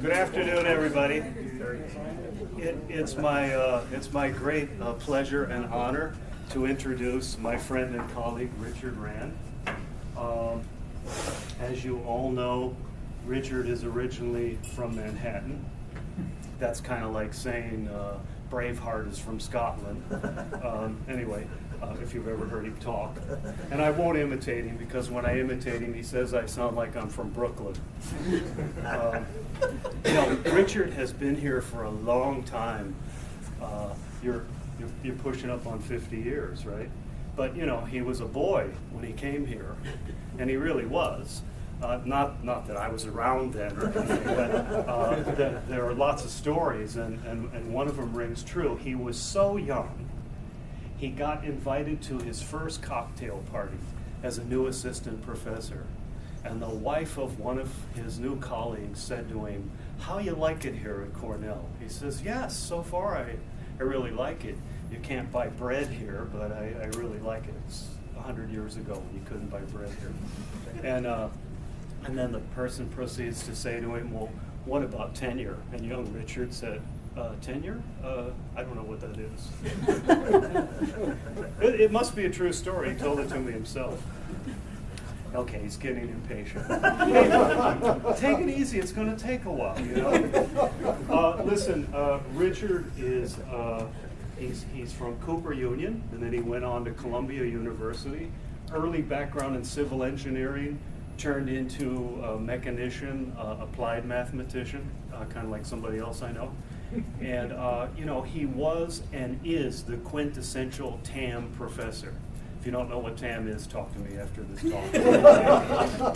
Good afternoon, everybody. It's my great pleasure and honor to introduce my friend and colleague, Richard Rand. As you all know, Richard is originally from Manhattan. That's kind of like saying Braveheart is from Scotland. Anyway, if you've ever heard him talk. And I won't imitate him because when I imitate him, he says I sound like I'm from Brooklyn. Richard has been here for a long time. You're pushing up on 50 years, right? But he was a boy when he came here, and he really was. Not that I was around then or anything, but there are lots of stories, and one of them rings true. He was so young, he got invited to his first cocktail party as a new assistant professor. And the wife of one of his new colleagues said to him, "How you like it here at Cornell?" He says, "Yes, so far I really like it. You can't buy bread here, but I really like it. It's 100 years ago when you couldn't buy bread here." And then the person proceeds to say to him, "Well, what about tenure?" And young Richard said, "Tenure? I don't know what that is." It must be a true story. He told it to me himself. Okay, he's getting impatient. Take it easy. It's going to take a while, Listen, Richard is he's from Cooper Union, and then he went on to Columbia University. Early background in civil engineering, turned into a mechanician, applied mathematician, kind of like somebody else I know. And he was and is the quintessential TAM professor. If you don't know what TAM is, talk to me after this talk.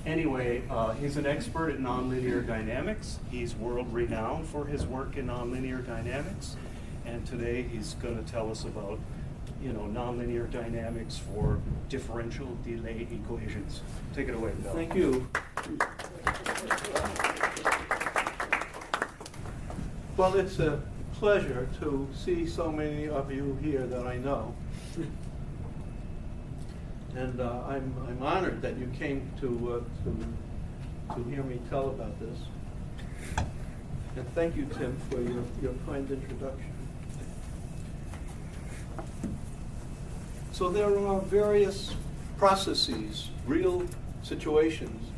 Anyway, he's an expert at nonlinear dynamics. He's world-renowned for his work in nonlinear dynamics. And today he's going to tell us about, nonlinear dynamics for differential delay equations. Take it away, Bill. Thank you. Well, it's a pleasure to see so many of you here that I know. And I'm honored that you came to hear me tell about this. And thank you, Tim, for your kind introduction. So there are various processes, real situations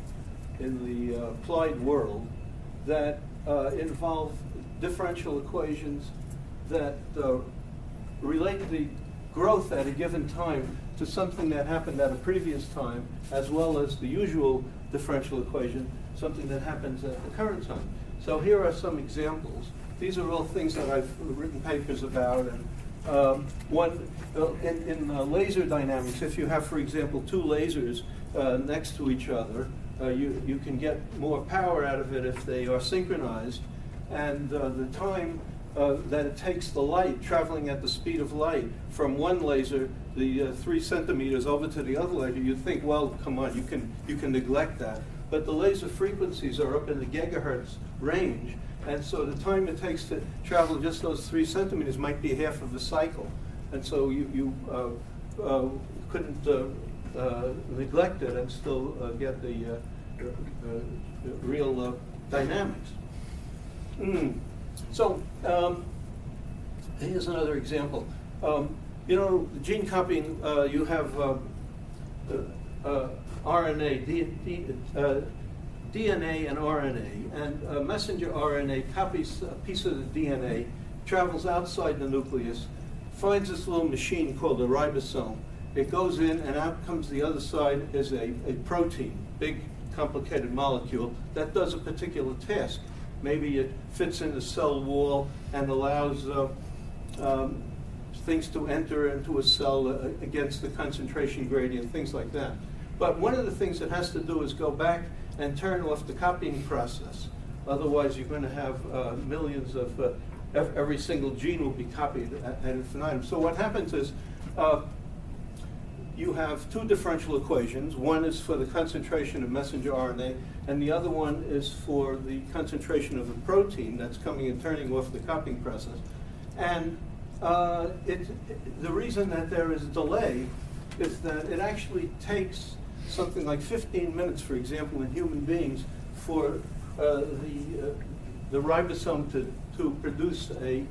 in the applied world that involve differential equations that relate the growth at a given time to something that happened at a previous time, as well as the usual differential equation, something that happens at the current time. So here are some examples. These are all things that I've written papers about. And in laser dynamics, if you have, for example, two lasers next to each other, you can get more power out of it if they are synchronized. And the time that it takes the light traveling at the speed of light from one laser, the 3 centimeters, over to the other laser, you'd think, well, come on, you can neglect that. But the laser frequencies are up in the gigahertz range, and so the time it takes to travel just those 3 centimeters might be half of a cycle. And so you couldn't neglect it and still get the real dynamics. So here's another example. Gene copying, you have RNA, DNA and RNA, and messenger RNA copies a piece of the DNA, travels outside the nucleus, finds this little machine called a ribosome. It goes in, and out comes the other side is a protein, big complicated molecule that does a particular task. Maybe it fits in the cell wall and allows things to enter into a cell against the concentration gradient, things like that. But one of the things it has to do is go back and turn off the copying process. Otherwise, you're going to have millions of, every single gene will be copied ad infinitum. So what happens is you have two differential equations. One is for the concentration of messenger RNA, and the other one is for the concentration of a protein that's coming and turning off the copying process. And the reason that there is a delay is that it actually takes something like 15 minutes, for example, in human beings, for the ribosome to produce a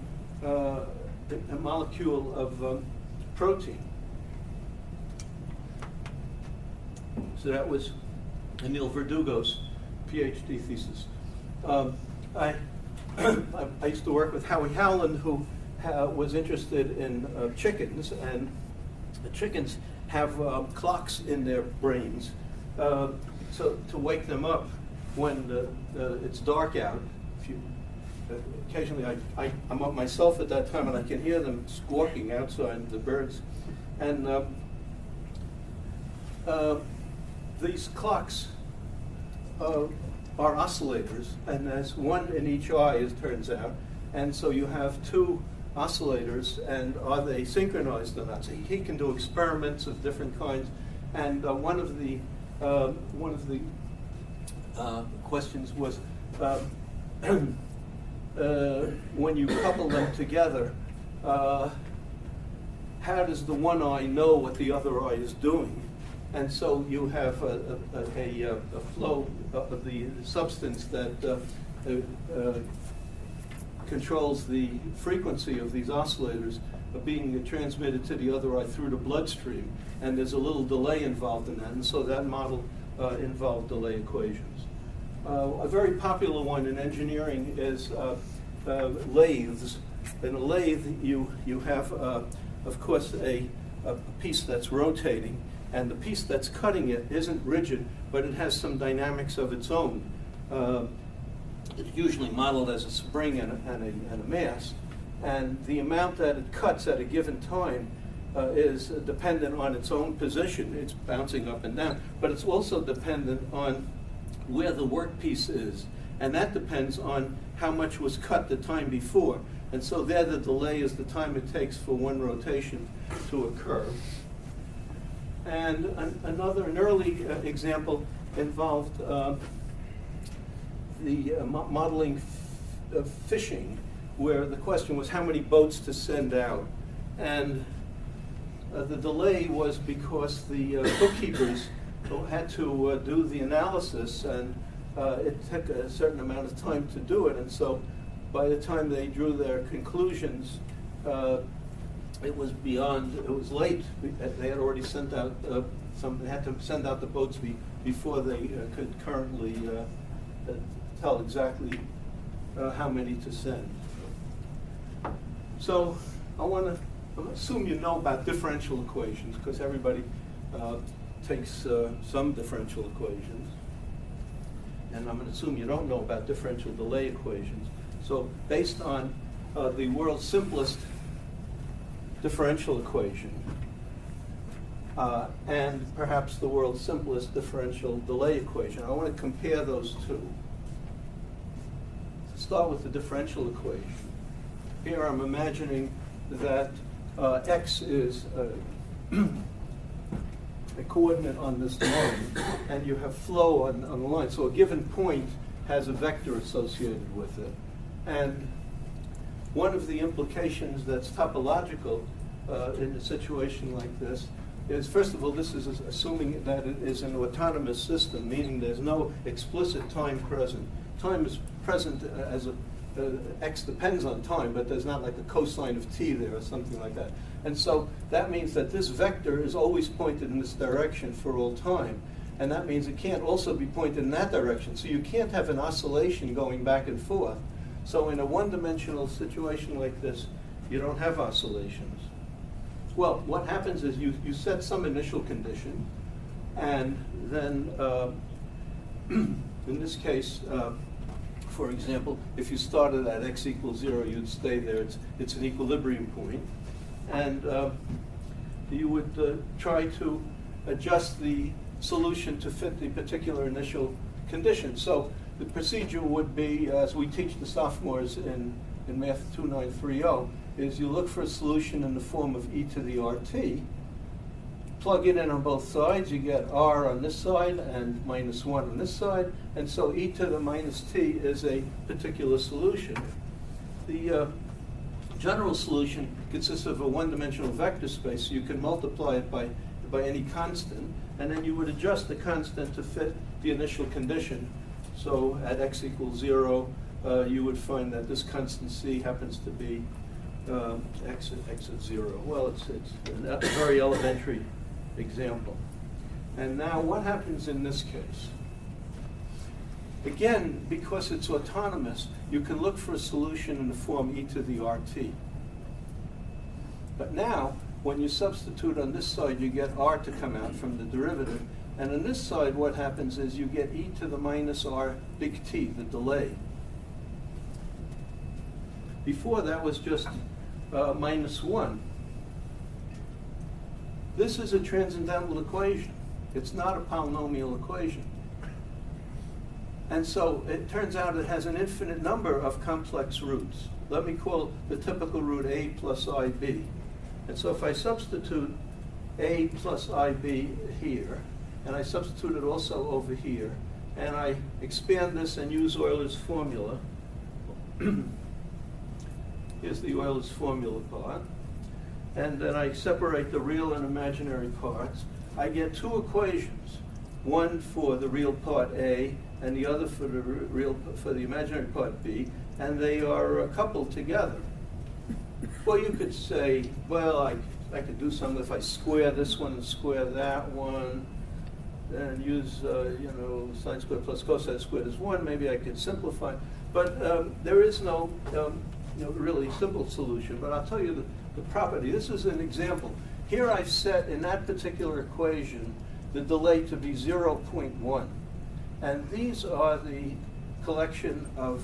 molecule of protein. So that was Emil Verdugo's PhD thesis. I used to work with Howie Howland, who was interested in chickens, and the chickens have clocks in their brains, so to wake them up when it's dark out. Occasionally I'm up myself at that time, and I can hear them squawking outside, the birds. And these clocks are oscillators, and there's one in each eye, as it turns out. And so you have two oscillators, and are they synchronized or not? So he can do experiments of different kinds. And one of the questions was, when you couple them together, how does the one eye know what the other eye is doing? And so you have a flow of the substance that controls the frequency of these oscillators being transmitted to the other eye through the bloodstream. And there's a little delay involved in that. And so that model involved delay equations. A very popular one in engineering is lathes. In a lathe, you have, of course, a piece that's rotating, and the piece that's cutting it isn't rigid, but it has some dynamics of its own. It's usually modeled as a spring and a mass, and the amount that it cuts at a given time is dependent on its own position. It's bouncing up and down, but it's also dependent on where the workpiece is, and that depends on how much was cut the time before. And so there the delay is the time it takes for one rotation to occur. And an early example involved the modeling of fishing, where the question was how many boats to send out. And the delay was because the bookkeepers had to do the analysis, and it took a certain amount of time to do it. And so by the time they drew their conclusions, it was late. They had already sent out they had to send out the boats before they could currently tell exactly how many to send. So I'm going to assume you know about differential equations, because everybody takes some differential equations. And I'm going to assume you don't know about differential delay equations. So based on the world's simplest differential equation, and perhaps the world's simplest differential delay equation, I want to compare those two. To start with the differential equation. Here I'm imagining that x is a coordinate on this line, and you have flow on the line. So a given point has a vector associated with it. And one of the implications that's topological in a situation like this is, first of all, this is assuming that it is an autonomous system, meaning there's no explicit time present. Time is present as x depends on time, but there's not like a cosine of t there or something like that. And so that means that this vector is always pointed in this direction for all time. And that means it can't also be pointed in that direction. So you can't have an oscillation going back and forth. So in a one-dimensional situation like this, you don't have oscillations. Well, what happens is you set some initial condition, and then in this case, for example, if you started at x equals 0, you'd stay there. It's an equilibrium point. And you would try to adjust the solution to fit the particular initial condition. So the procedure would be, as we teach the sophomores in Math 2930, is you look for a solution in the form of e to the RT, plug it in on both sides, you get r on this side and -1 on this side, and so e to the minus t is a particular solution. The general solution consists of a one-dimensional vector space, so you can multiply it by any constant, and then you would adjust the constant to fit the initial condition. So at x equals 0, you would find that this constant c happens to be x at 0. Well, it's a very elementary example. And now what happens in this case? Again, because it's autonomous, you can look for a solution in the form e to the rt. But now, when you substitute on this side, you get r to come out from the derivative. And on this side, what happens is you get e to the minus r big T, the delay. Before, that was just minus 1. This is a transcendental equation. It's not a polynomial equation. And so it turns out it has an infinite number of complex roots. Let me call the typical root a plus ib. And so if I substitute a plus ib here, and I substitute it also over here, and I expand this and use Euler's formula, here's the Euler's formula part, and then I separate the real and imaginary parts, I get two equations, one for the real part A and the other for the imaginary part B, and they are coupled together. Well, you could say, well, I could do something if I square this one and square that one, and use sine squared plus cosine squared is 1. Maybe I could simplify, but there is no really simple solution. But I'll tell you the property. This is an example. Here I've set in that particular equation the delay to be 0.1. And these are the collection of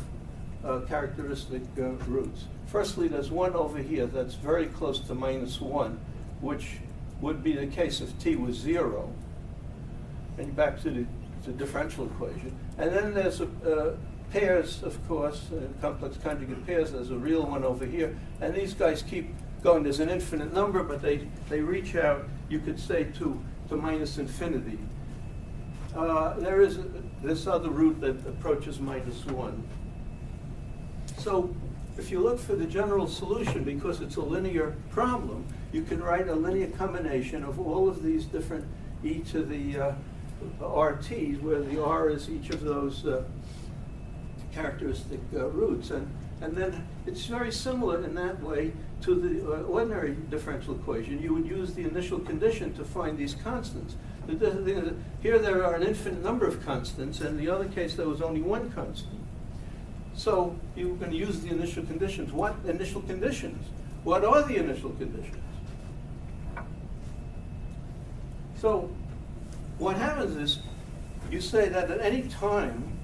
characteristic roots. Firstly, there's one over here that's very close to minus 1, which would be the case if t was 0. And back to the differential equation. And then there's pairs, of course, complex conjugate pairs. There's a real one over here. And these guys keep going. There's an infinite number, but they reach out, you could say, to minus infinity. There is this other root that approaches minus 1. So if you look for the general solution, because it's a linear problem, you can write a linear combination of all of these different e to the RTs, where the R is each of those characteristic roots. And then it's very similar in that way to the ordinary differential equation. You would use the initial condition to find these constants. Here there are an infinite number of constants, and in the other case there was only one constant. So you're going to use the initial conditions. What initial conditions? What are the initial conditions? So what happens is you say that at any time,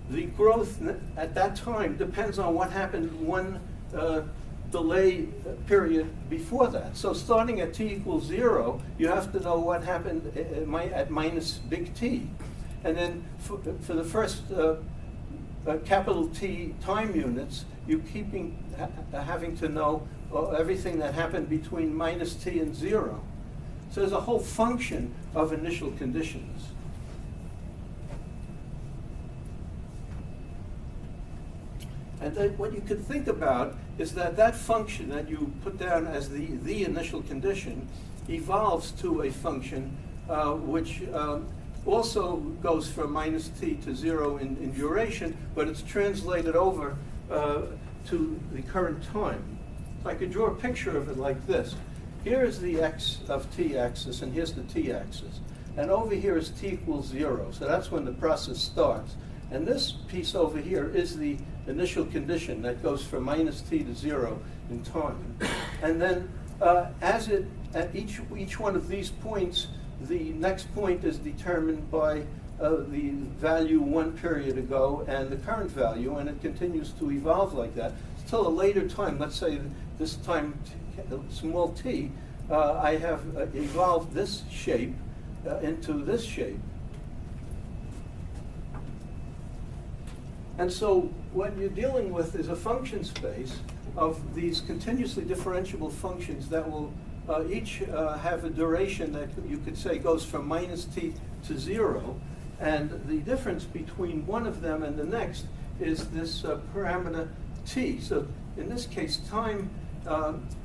the growth at that time depends on what happened one delay period before that. So starting at t equals 0, you have to know what happened at minus big T. And then for the first capital T time units, you having to know everything that happened between minus t and 0. So there's a whole function of initial conditions. And then what you could think about is that function that you put down as the initial condition evolves to a function which also goes from minus t to 0 in duration, but it's translated over to the current time. So I could draw a picture of it like this. Here is the x of t axis, and here's the t axis. And over here is t equals 0, so that's when the process starts. And this piece over here is the initial condition that goes from minus t to 0 in time. And then at each one of these points, the next point is determined by the value one period ago and the current value, and it continues to evolve like that until a later time. Let's say this time small t, I have evolved this shape into this shape. And so what you're dealing with is a function space of these continuously differentiable functions that will each have a duration that you could say goes from minus t to 0. And the difference between one of them and the next is this parameter t. So in this case, time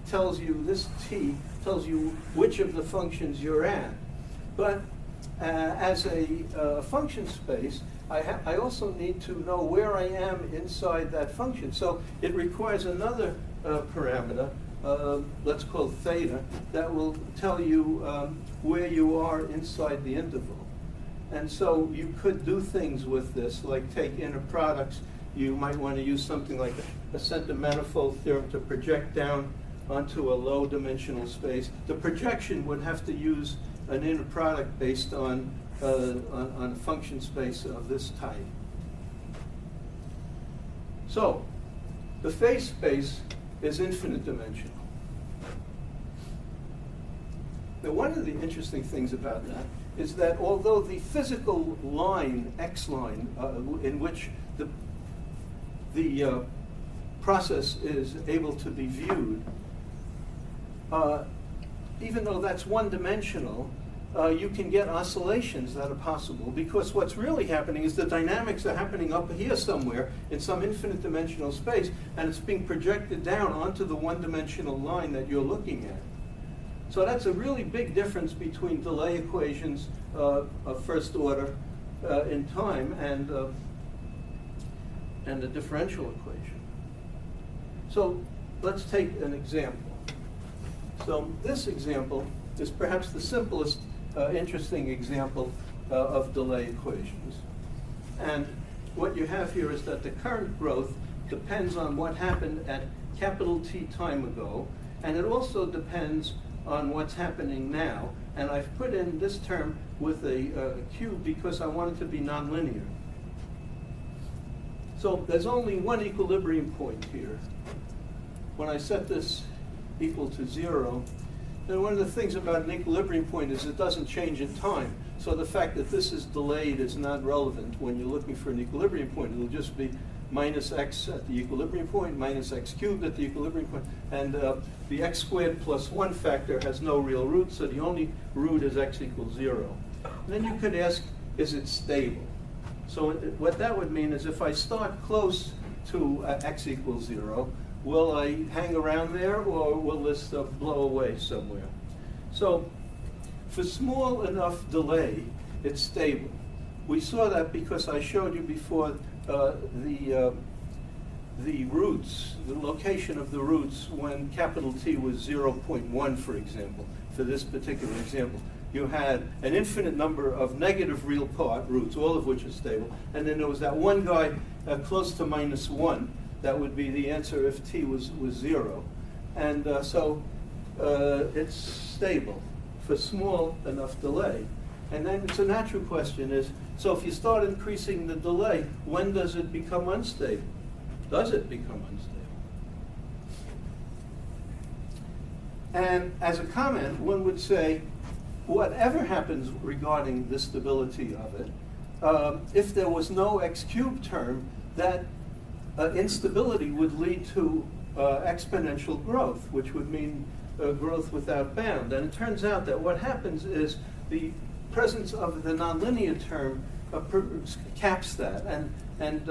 tells you, this t tells you which of the functions you're at. But as a function space, I also need to know where I am inside that function. So it requires another parameter, let's call theta, that will tell you where you are inside the interval. And so you could do things with this, like take inner products. You might want to use something like a center manifold theorem to project down onto a low dimensional space. The projection would have to use an inner product based on a function space of this type. So the phase space is infinite dimensional. Now, one of the interesting things about that is that although the physical line, X line, in which the process is able to be viewed, even though that's one-dimensional, you can get oscillations that are possible, because what's really happening is the dynamics are happening up here somewhere in some infinite dimensional space, and it's being projected down onto the one-dimensional line that you're looking at. So that's a really big difference between delay equations of first order in time and the differential equation. So let's take an example. So this example is perhaps the simplest interesting example of delay equations. And what you have here is that the current growth depends on what happened at capital T time ago, and it also depends on what's happening now. And I've put in this term with a cube because I want it to be nonlinear. So there's only one equilibrium point here. When I set this equal to 0, then one of the things about an equilibrium point is it doesn't change in time. So the fact that this is delayed is not relevant when you're looking for an equilibrium point. It'll just be minus x at the equilibrium point, minus x cubed at the equilibrium point, and the x squared plus 1 factor has no real root, so the only root is x equals 0. And then you could ask, is it stable? So what that would mean is if I start close to x equals 0, will I hang around there, or will this blow away somewhere? So for small enough delay, it's stable. We saw that because I showed you before the roots, the location of the roots when capital T was 0.1, for example. For this particular example, you had an infinite number of negative real part roots, all of which are stable, and then there was that one guy close to minus 1. That would be the answer if T was 0. And so it's stable for small enough delay. And then it's a natural question is, so if you start increasing the delay, when does it become unstable? Does it become unstable? And as a comment, one would say, whatever happens regarding the stability of it, if there was no x cubed term, that instability would lead to exponential growth, which would mean growth without bound. And it turns out that what happens is the presence of the nonlinear term caps that, and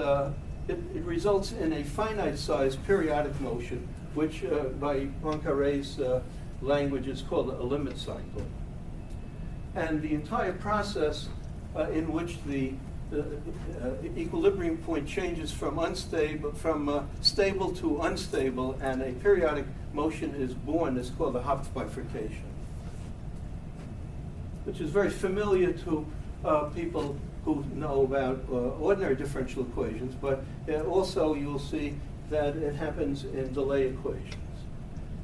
it results in a finite-sized periodic motion, which by Poincaré's language is called a limit cycle. And the entire process in which the equilibrium point changes from stable to unstable, and a periodic motion is born, is called a Hopf bifurcation, which is very familiar to people who know about ordinary differential equations, but also you'll see that it happens in delay equations.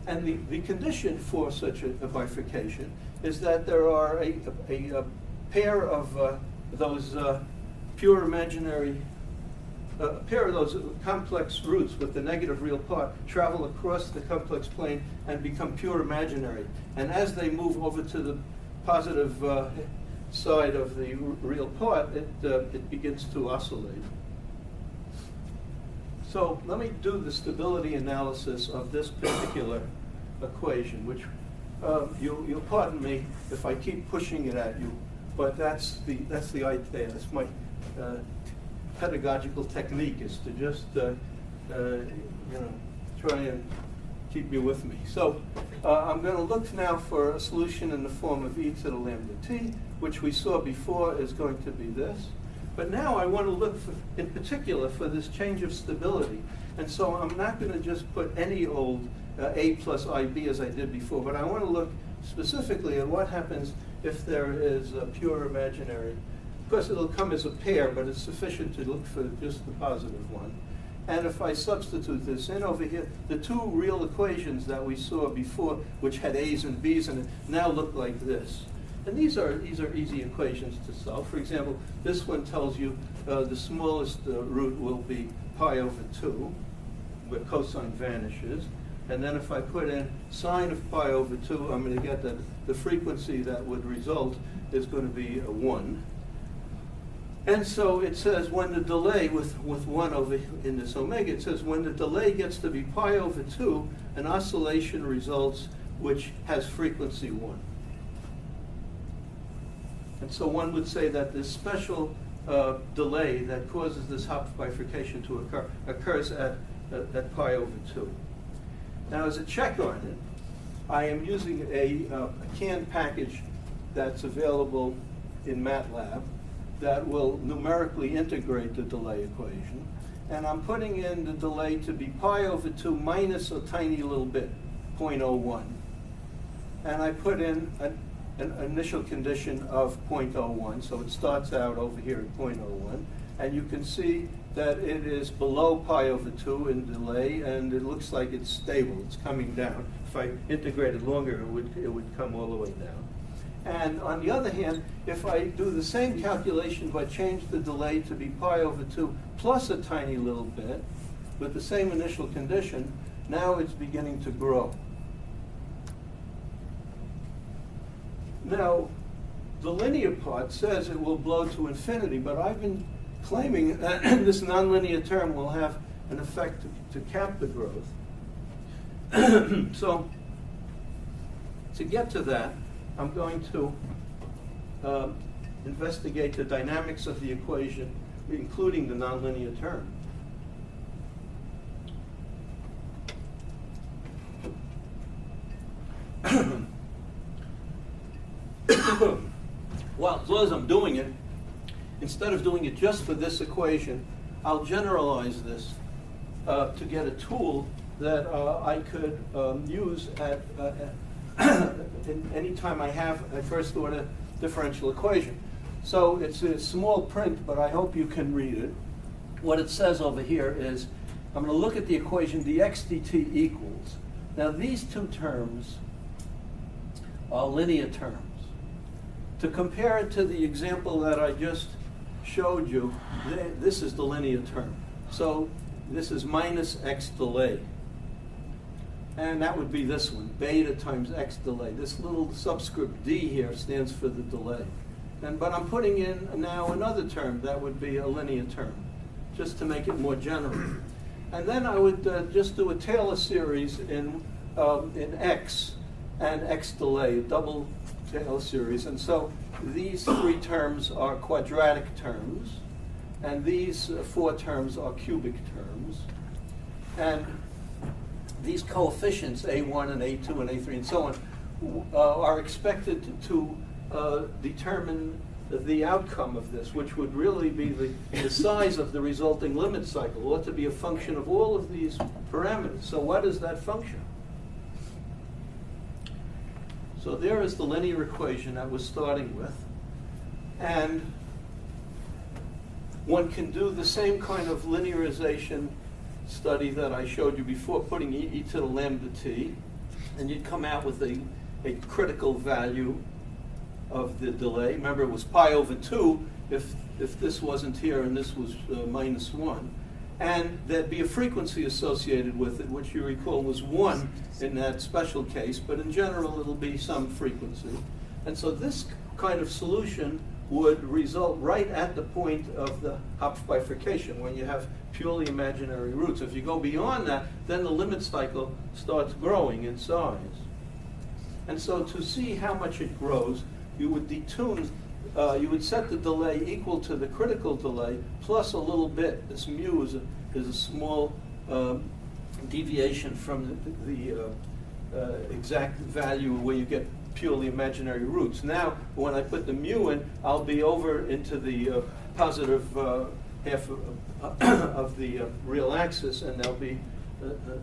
And the condition for such a bifurcation is that there are a pair of those pure imaginary, a pair of those complex roots with the negative real part travel across the complex plane and become pure imaginary. And as they move over to the positive side of the real part, it begins to oscillate. So let me do the stability analysis of this particular equation, which you'll pardon me if I keep pushing it at you, but that's the idea. That's my pedagogical technique, is to just try and keep you with me. So I'm going to look now for a solution in the form of e to the lambda t, which we saw before, is going to be this. But now I want to look for, in particular, for this change of stability. And so I'm not going to just put any old A plus IB as I did before, but I want to look specifically at what happens if there is a pure imaginary. Of course, it'll come as a pair, but it's sufficient to look for just the positive one. And if I substitute this in over here, the two real equations that we saw before, which had A's and B's in it, now look like this. And these are easy equations to solve. For example, this one tells you the smallest root will be pi over 2, where cosine vanishes. And then if I put in sine of pi over 2, I'm going to get that the frequency that would result is going to be a 1. And so it says when the delay, with 1 over in this omega, it says when the delay gets to be pi over 2, an oscillation results which has frequency 1. And so one would say that this special delay that causes this Hopf bifurcation to occur occurs at pi over 2. Now, as a check on it, I am using a canned package that's available in MATLAB that will numerically integrate the delay equation. And I'm putting in the delay to be pi over 2 minus a tiny little bit, 0.01. And I put in an initial condition of 0.01, so it starts out over here at 0.01. And you can see that it is below pi over 2 in delay, and it looks like it's stable. It's coming down. If I integrated longer, it would come all the way down. And on the other hand, if I do the same calculation but change the delay to be pi over 2 plus a tiny little bit with the same initial condition, now it's beginning to grow. Now, the linear part says it will blow to infinity, but I've been claiming that this nonlinear term will have an effect to cap the growth. So, to get to that, I'm going to investigate the dynamics of the equation, including the nonlinear term. Well, as long as I'm doing it, instead of doing it just for this equation, I'll generalize this to get a tool that I could use at any time I have a first order differential equation. So it's a small print, but I hope you can read it. What it says over here is, I'm going to look at the equation dx dt equals. Now these two terms are linear terms. To compare it to the example that I just showed you, this is the linear term. So this is minus x delay. And that would be this one, beta times x delay. This little subscript d here stands for the delay. But I'm putting in now another term that would be a linear term, just to make it more general. And then I would just do a Taylor series in x and x delay, a double Taylor series. And so these three terms are quadratic terms, and these four terms are cubic terms. And these coefficients, A1 and A2 and A3 and so on, are expected to determine the outcome of this, which would really be the size of the resulting limit cycle. It ought to be a function of all of these parameters. So what is that function? So there is the linear equation that we're starting with. And one can do the same kind of linearization study that I showed you before, putting e to the lambda t, and you'd come out with a critical value of the delay. Remember, it was pi over 2 if this wasn't here and this was minus 1. And there'd be a frequency associated with it, which you recall was 1 in that special case, but in general it'll be some frequency. And so this kind of solution would result right at the point of the Hopf bifurcation, when you have purely imaginary roots. If you go beyond that, then the limit cycle starts growing in size. And so to see how much it grows, you would detune, you would set the delay equal to the critical delay plus a little bit. This mu is a small deviation from the exact value where you get purely imaginary roots. Now, when I put the mu in, I'll be over into the positive half of the real axis, and there'll be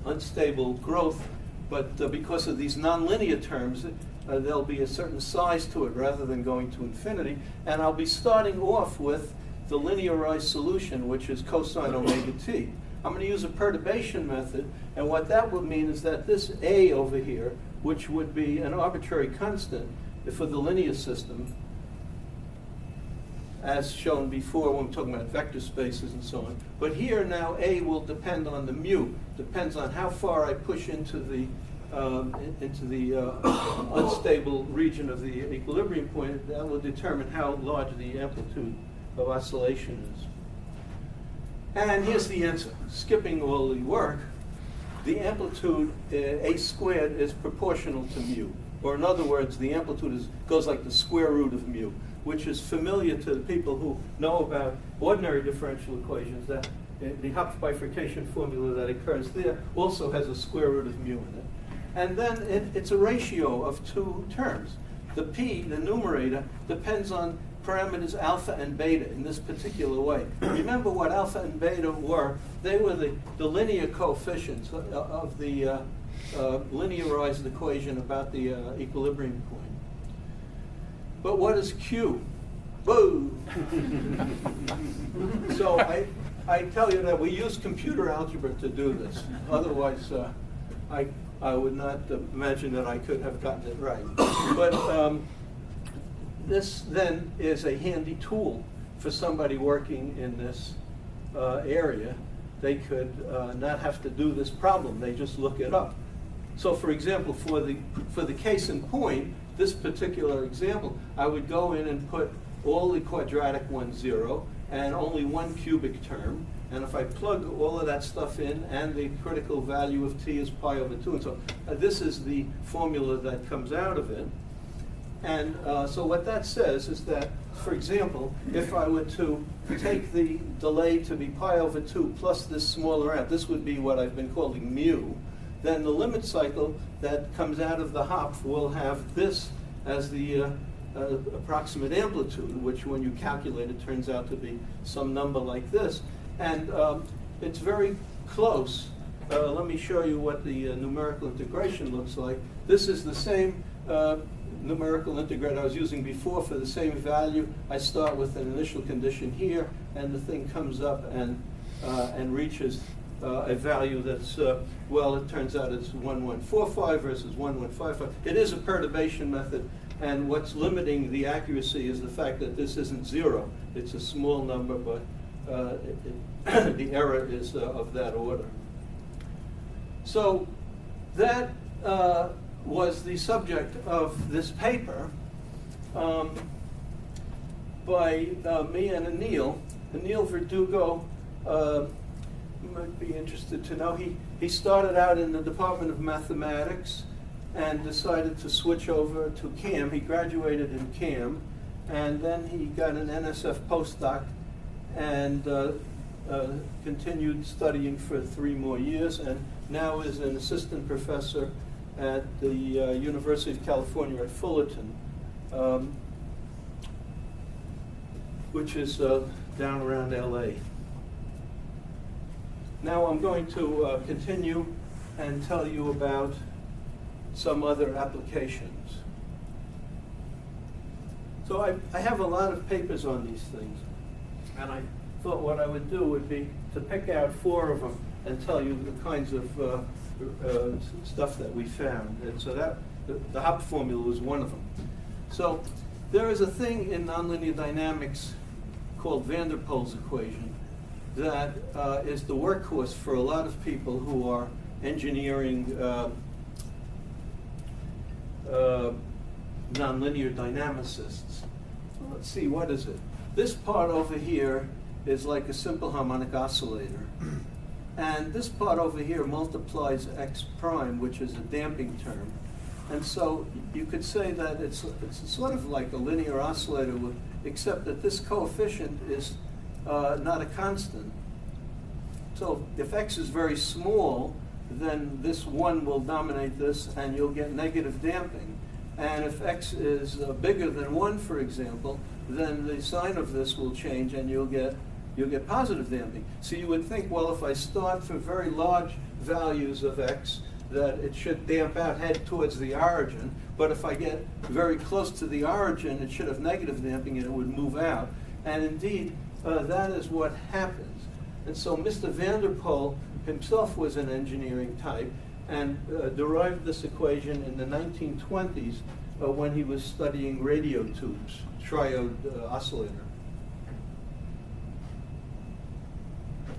unstable growth. But because of these nonlinear terms, there'll be a certain size to it rather than going to infinity. And I'll be starting off with the linearized solution, which is cosine omega t. I'm going to use a perturbation method, and what that would mean is that this a over here, which would be an arbitrary constant for the linear system, as shown before when we're talking about vector spaces and so on. But here now a will depend on the mu, depends on how far I push into the unstable region of the equilibrium point. That will determine how large the amplitude of oscillation is. And here's the answer. Skipping all the work, the amplitude a squared is proportional to mu. Or in other words, the amplitude goes like the square root of mu, which is familiar to the people who know about ordinary differential equations, that the Hopf bifurcation formula that occurs there also has a square root of mu in it. And then it's a ratio of two terms. The p, the numerator, depends on parameters alpha and beta in this particular way. Remember what alpha and beta were. They were the linear coefficients of the linearized equation about the equilibrium point. But what is Q? Boo! So I tell you that we use computer algebra to do this. Otherwise, I would not imagine that I could have gotten it right. But this then is a handy tool for somebody working in this area. They could not have to do this problem. They just look it up. So for example, for the case in point, this particular example, I would go in and put all the quadratic ones 0 and only one cubic term. And if I plug all of that stuff in and the critical value of t is pi over 2, and so this is the formula that comes out of it. And so what that says is that, for example, if I were to take the delay to be pi over 2 plus this smaller amp, this would be what I've been calling mu, then the limit cycle that comes out of the Hopf will have this as the approximate amplitude, which when you calculate it turns out to be some number like this. And it's very close. Let me show you what the numerical integration looks like. This is the same numerical integrator I was using before for the same value. I start with an initial condition here, and the thing comes up and reaches a value that's, well, it turns out it's 1145 versus 1155. It is a perturbation method, and what's limiting the accuracy is the fact that this isn't 0. It's a small number, but the error is of that order. So that was the subject of this paper by me and Anil. Anil Verdugo, you might be interested to know, he started out in the Department of Mathematics and decided to switch over to CAM. He graduated in CAM, and then he got an NSF postdoc and continued studying for 3 more years, and now is an assistant professor at the University of California at Fullerton, which is down around LA. Now I'm going to continue and tell you about some other applications. So I have a lot of papers on these things, and I thought what I would do would be to pick out 4 of them and tell you the kinds of stuff that we found. And so that the Hopf formula was one of them. So there is a thing in nonlinear dynamics called Vander equation that is the workhorse for a lot of people who are engineering nonlinear dynamicists. Well, let's see, what is it? This part over here is like a simple harmonic oscillator. And this part over here multiplies x prime, which is a damping term. And so you could say that it's sort of like a linear oscillator, except that this coefficient is not a constant. So if x is very small, then this 1 will dominate this, and you'll get negative damping. And if x is bigger than 1, for example, then the sign of this will change and you'll get positive damping. So you would think, well, if I start for very large values of x, that it should damp out, head towards the origin. But if I get very close to the origin, it should have negative damping and it would move out. And indeed, that is what happens. And so Mr. Vander himself was an engineering type and derived this equation in the 1920s when he was studying radio tubes, triode oscillator.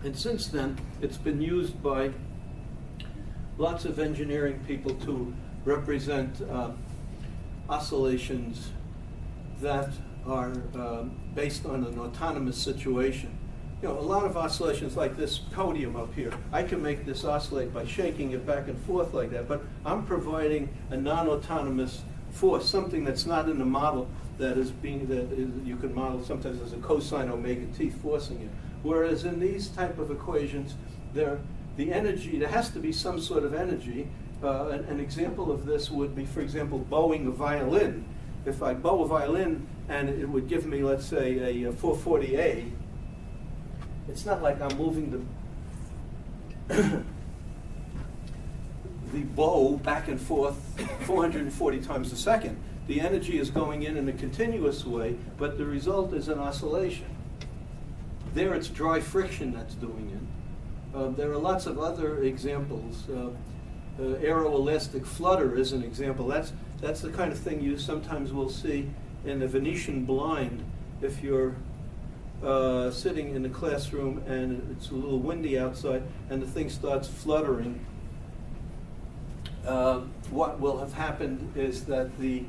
And since then, it's been used by lots of engineering people to represent oscillations that are based on an autonomous situation. You know, a lot of oscillations like this podium up here, I can make this oscillate by shaking it back and forth like that, but I'm providing a non-autonomous force, something that's not in the model that you can model sometimes as a cosine omega t forcing it. Whereas in these type of equations, the energy, there has to be some sort of energy. An example of this would be, for example, bowing a violin. If I bow a violin and it would give me, let's say, a 440A, it's not like I'm moving the bow back and forth 440 times a second. The energy is going in a continuous way, but the result is an oscillation. There it's dry friction that's doing it. There are lots of other examples. Aeroelastic Flutter is an example. That's the kind of thing you sometimes will see in the Venetian blind if you're sitting in the classroom and it's a little windy outside and the thing starts fluttering. What will have happened is that the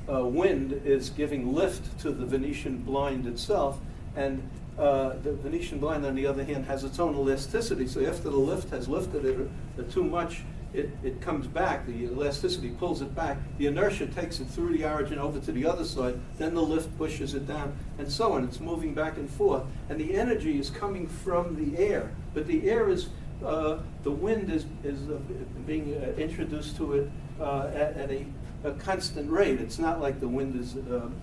wind is giving lift to the Venetian blind itself, and the Venetian blind, on the other hand, has its own elasticity. So after the lift has lifted it too much, it comes back. The elasticity pulls it back. The inertia takes it through the origin over to the other side. Then the lift pushes it down, and so on. It's moving back and forth. And the energy is coming from the air. But the air is, the wind is being introduced to it at a constant rate. It's not like the wind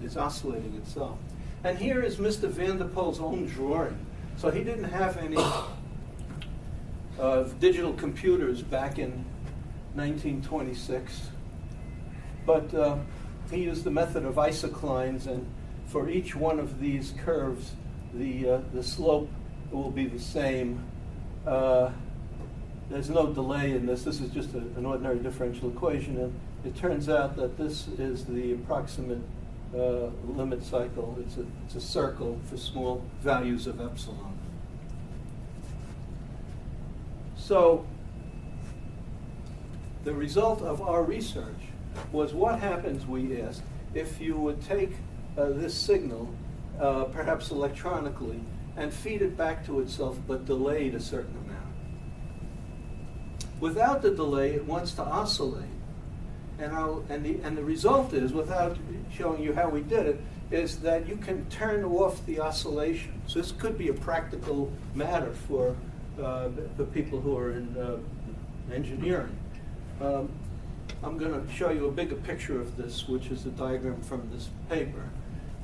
is oscillating itself. And here is Mr. Vander Poel's own drawing. So he didn't have any digital computers back in 1926, but he used the method of isoclines, and for each one of these curves, the slope will be the same. There's no delay in this. This is just an ordinary differential equation, and it turns out that this is the approximate limit cycle. It's a circle for small values of epsilon. So the result of our research was, what happens, we asked, if you would take this signal, perhaps electronically, and feed it back to itself, but delayed a certain amount. Without the delay, it wants to oscillate. And the result is, without showing you how we did it, is that you can turn off the oscillation. So this could be a practical matter for the people who are in engineering. I'm going to show you a bigger picture of this, which is a diagram from this paper.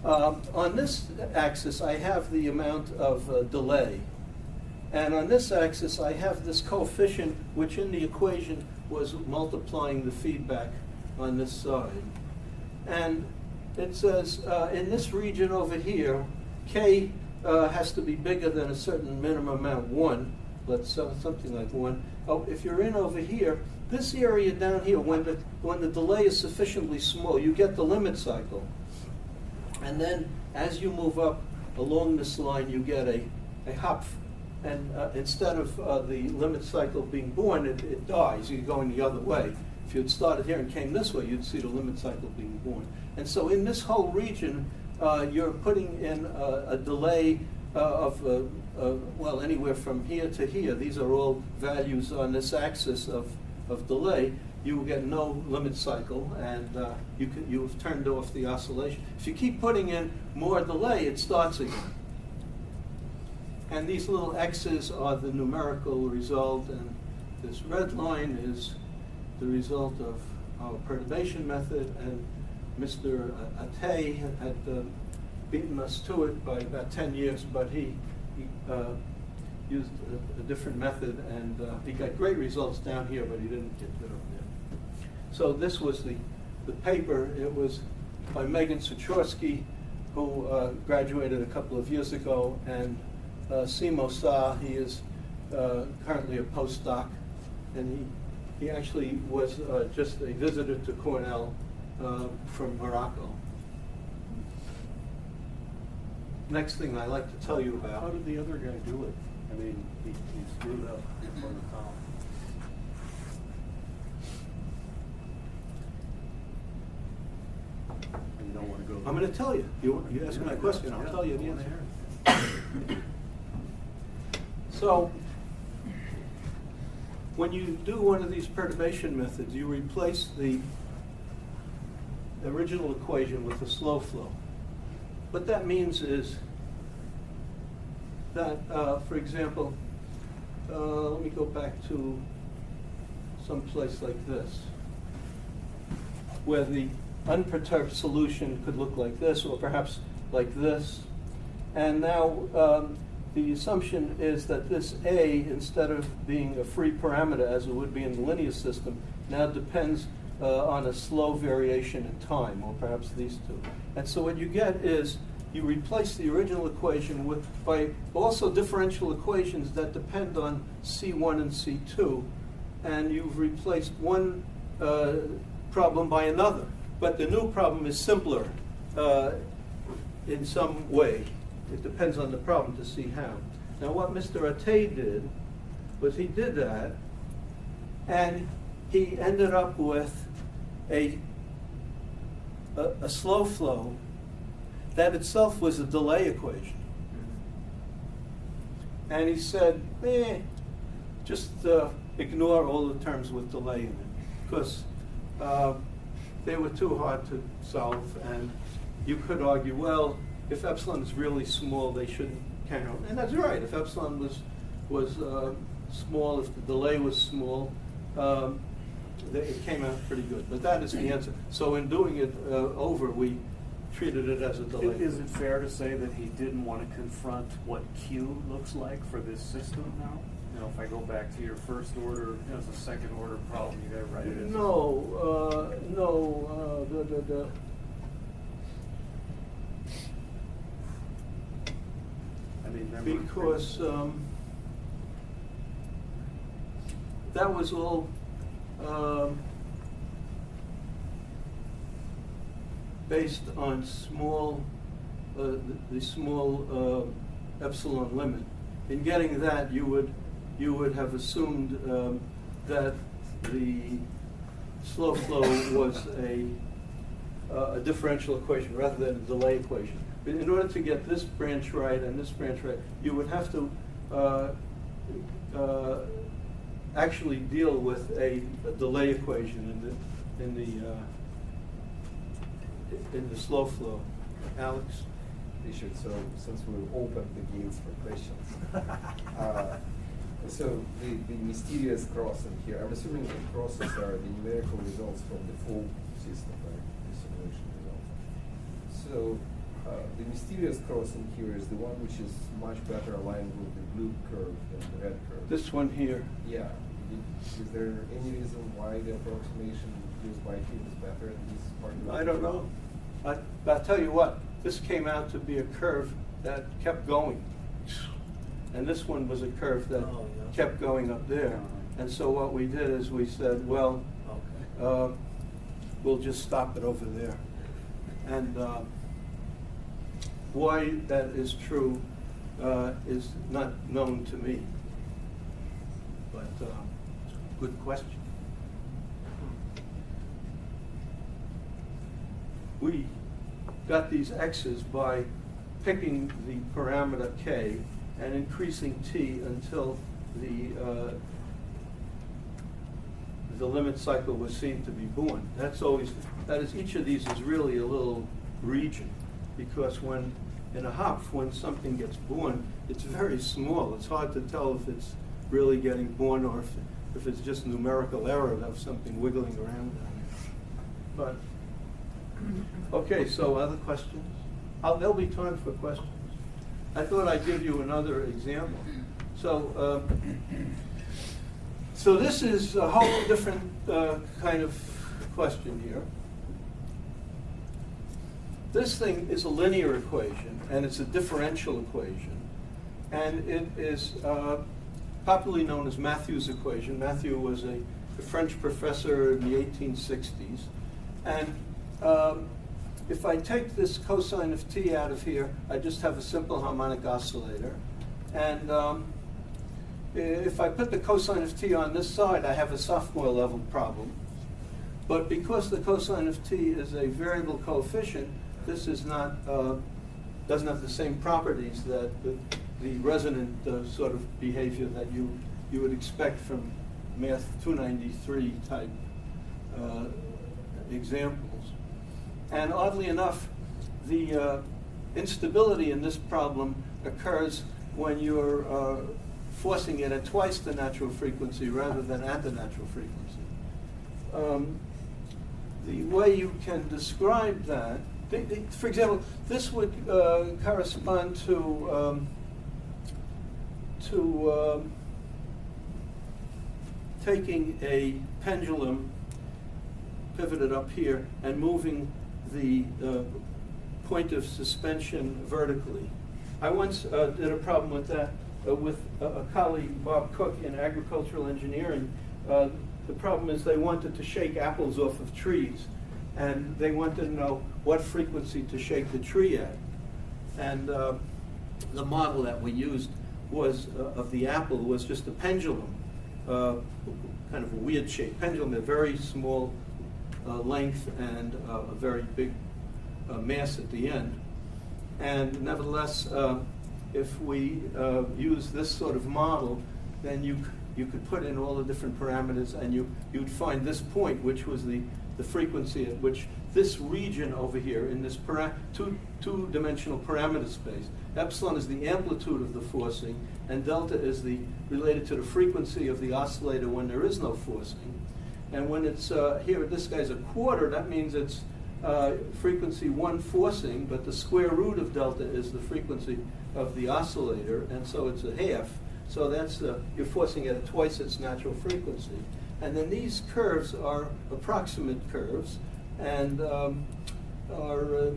On this axis, I have the amount of delay. And on this axis, I have this coefficient, which in the equation was multiplying the feedback on this side. And it says, in this region over here, K has to be bigger than a certain minimum amount, 1. Let's say something like 1. Oh, if you're in over here, this area down here, when the delay is sufficiently small, you get the limit cycle. And then as you move up along this line, you get a hop. And instead of the limit cycle being born, it dies. You're going the other way. If you had started here and came this way, you'd see the limit cycle being born. And so in this whole region, you're putting in a delay of, well, anywhere from here to here. These are all values on this axis of delay. You will get no limit cycle, and you've turned off the oscillation. If you keep putting in more delay, it starts again. And these little x's are the numerical result, and this red line is the result of our perturbation method, and Mr. Atay had beaten us to it by about 10 years, but he used a different method, and he got great results down here, but he didn't get good up there. So this was the paper. It was by Megan Sikorski, who graduated a couple of years ago, and Simo Sa, he is currently a postdoc, and he actually was just a visitor to Cornell from Morocco. Next thing I'd like to tell you about. How did the other guy do it? I mean, he screwed up on the column. And you don't want to go. I'm going to tell you. You asked me a question, I'll tell you the answer. So, when you do one of these perturbation methods, you replace the original equation with the slow flow. What that means is that, for example, let me go back to some place like this, where the unperturbed solution could look like this, or perhaps like this. And now the assumption is that this A, instead of being a free parameter as it would be in the linear system, now depends on a slow variation in time, or perhaps these two. And so what you get is you replace the original equation by also differential equations that depend on C1 and C2, and you've replaced one problem by another. But the new problem is simpler in some way. It depends on the problem to see how. Now what Mr. Atay did was he did that, and he ended up with a slow flow that itself was a delay equation. And he said, just ignore all the terms with delay in it, because they were too hard to solve, and you could argue, well, if epsilon is really small, they shouldn't count. And that's right. If epsilon was small, if the delay was small, it came out pretty good. But that is the answer. So in doing it over, we treated it as a delay. Is it fair to say that he didn't want to confront what Q looks like for this system now? You know, if I go back to your first order, as a second order problem, you got to write it as I mean, because that was all based on small, the small epsilon limit. In getting that, you would have assumed that the slow flow was a differential equation rather than a delay equation. But in order to get this branch right and this branch right, you would have to actually deal with a delay equation in the slow flow. Alex? Richard, so since we opened the gates for questions, so the mysterious crossing here, I'm assuming the crosses are the numerical results from the full system, right? The simulation results. So the mysterious crossing here is the one which is much better aligned with the blue curve than the red curve. This one here. Yeah. Is there any reason why the approximation used by him is better in this part of the I don't know. I'll tell you what, this came out to be a curve that kept going. And this one was a curve that kept going up there. And so what we did is we said, well, we'll just stop it over there. And why that is true is not known to me. But good question. We got these x's by picking the parameter k and increasing t until the limit cycle was seen to be Born. That is, each of these is really a little region, because when in a Hopf, when something gets Born, it's very small. It's hard to tell if it's really getting Born or if it's just numerical error of something wiggling around down there. But Okay, so other questions? There'll be time for questions. I thought I'd give you another example. So, so this is a whole different kind of question here. This thing is a linear equation, and it's a differential equation, and it is popularly known as Mathews Equation. Mathews was a French professor in the 1860s, and if I take this cosine of t out of here, I just have a simple harmonic oscillator, and if I put the cosine of t on this side, I have a sophomore level problem. But because the cosine of t is a variable coefficient, this is not doesn't have the same properties that the resonant sort of behavior that you would expect from Math 293 type examples. And oddly enough, the instability in this problem occurs when you're forcing it at twice the natural frequency rather than at the natural frequency. The way you can describe that, for example, this would correspond to taking a pendulum pivoted up here and moving the point of suspension vertically. I once did a problem with that with a colleague, Bob Cook, in agricultural engineering. The problem is they wanted to shake apples off of trees, and they wanted to know what frequency to shake the tree at. And the model that we used was of the apple was just a pendulum, kind of a weird shaped pendulum, a very small length and a very big mass at the end. And nevertheless, if we use this sort of model, then you could put in all the different parameters, and you'd find this point, which was the frequency at which this region over here in this two-dimensional parameter space, epsilon is the amplitude of the forcing, and delta is related to the frequency of the oscillator when there is no forcing. And when it's here, this guy's a quarter, that means it's frequency 1 forcing, but the square root of delta is the frequency of the oscillator, and so it's a half. So that's you're forcing it at twice its natural frequency. And then these curves are approximate curves, and are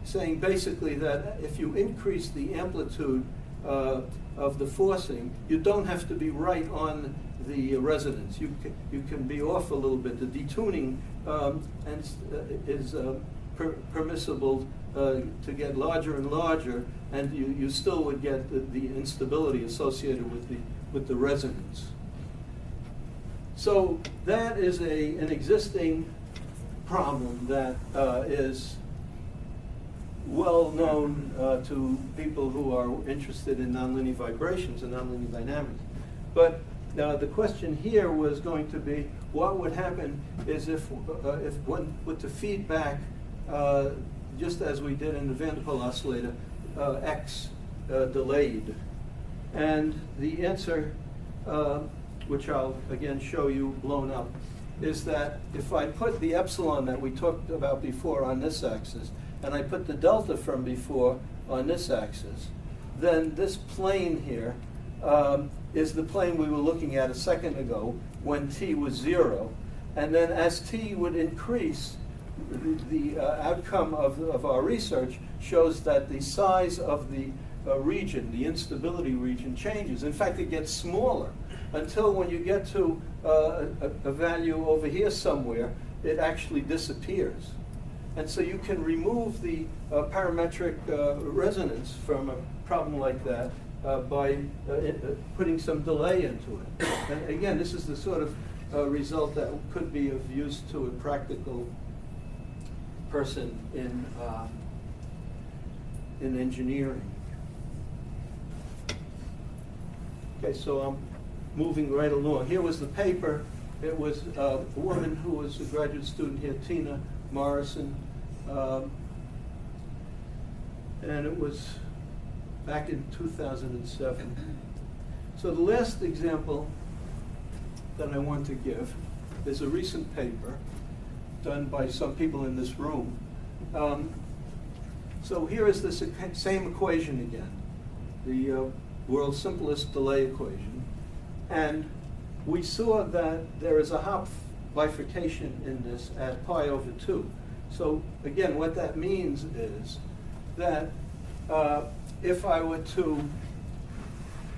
saying basically that if you increase the amplitude of the forcing, you don't have to be right on the resonance. You can be off a little bit. The detuning is permissible to get larger and larger, and you still would get the instability associated with the resonance. So that is an existing problem that is well known to people who are interested in nonlinear vibrations and nonlinear dynamics. But the question here was going to be, what would happen is if one were to feedback, just as we did in the Vander oscillator, x delayed. And the answer, which I'll again show you blown up, is that if I put the epsilon that we talked about before on this axis, and I put the delta from before on this axis, then this plane here is the plane we were looking at a second ago when t was 0. And then as t would increase, the outcome of our research shows that the size of the region, the instability region, changes. In fact, it gets smaller until when you get to a value over here somewhere, it actually disappears. And so you can remove the parametric resonance from a problem like that by putting some delay into it. And again, this is the sort of result that could be of use to a practical person in engineering. Okay, so I'm moving right along. Here was the paper. It was a woman who was a graduate student here, Tina Morrison, and it was back in 2007. So the last example that I want to give is a recent paper, done by some people in this room. So here is this same equation again, the world's simplest delay equation. And we saw that there is a Hopf bifurcation in this at pi over 2. So again, what that means is that if I were to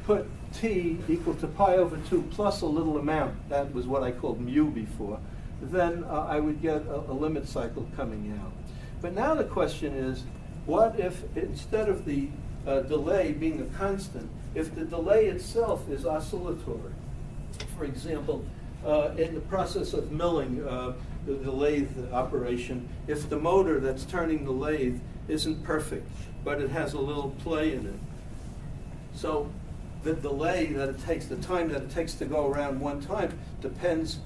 put t equal to pi over 2 plus a little amount, that was what I called mu before, then I would get a limit cycle coming out. But now the question is, what if instead of the delay being a constant, if the delay itself is oscillatory? For example, in the process of milling, the lathe operation, if the motor that's turning the lathe isn't perfect, but it has a little play in it. So the delay that it takes, the time that it takes to go around one time, depends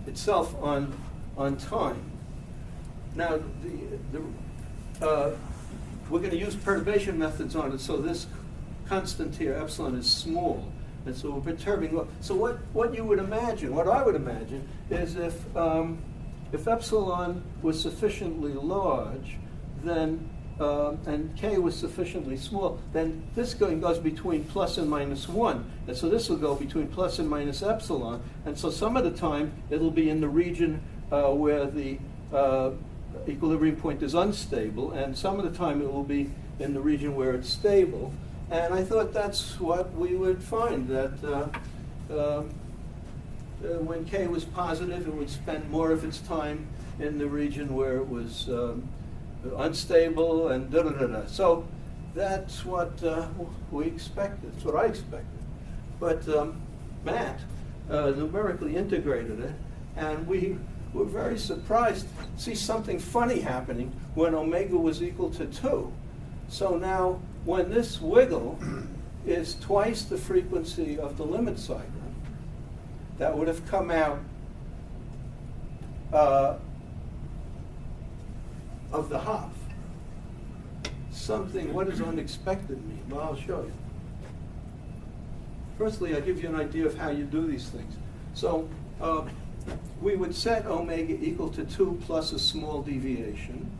itself on time. Now, we're going to use perturbation methods on it, so this constant here, epsilon, is small. And so we're perturbing. So what you would imagine, what I would imagine, is if epsilon was sufficiently large, then and k was sufficiently small, then this goes between plus and minus 1. And so this will go between plus and minus epsilon. And so some of the time it'll be in the region where the equilibrium point is unstable, and some of the time it will be in the region where it's stable. And I thought that's what we would find, that when k was positive, it would spend more of its time in the region where it was unstable and da-da-da-da. So that's what we expected. That's what I expected. But Matt numerically integrated it, and we were very surprised to see something funny happening when omega was equal to 2. So now, when this wiggle is twice the frequency of the limit cycle, that would have come out of the Hopf. Something, what does unexpected mean? Well, I'll show you. Firstly, I'll give you an idea of how you do these things. So we would set omega equal to 2 plus a small deviation,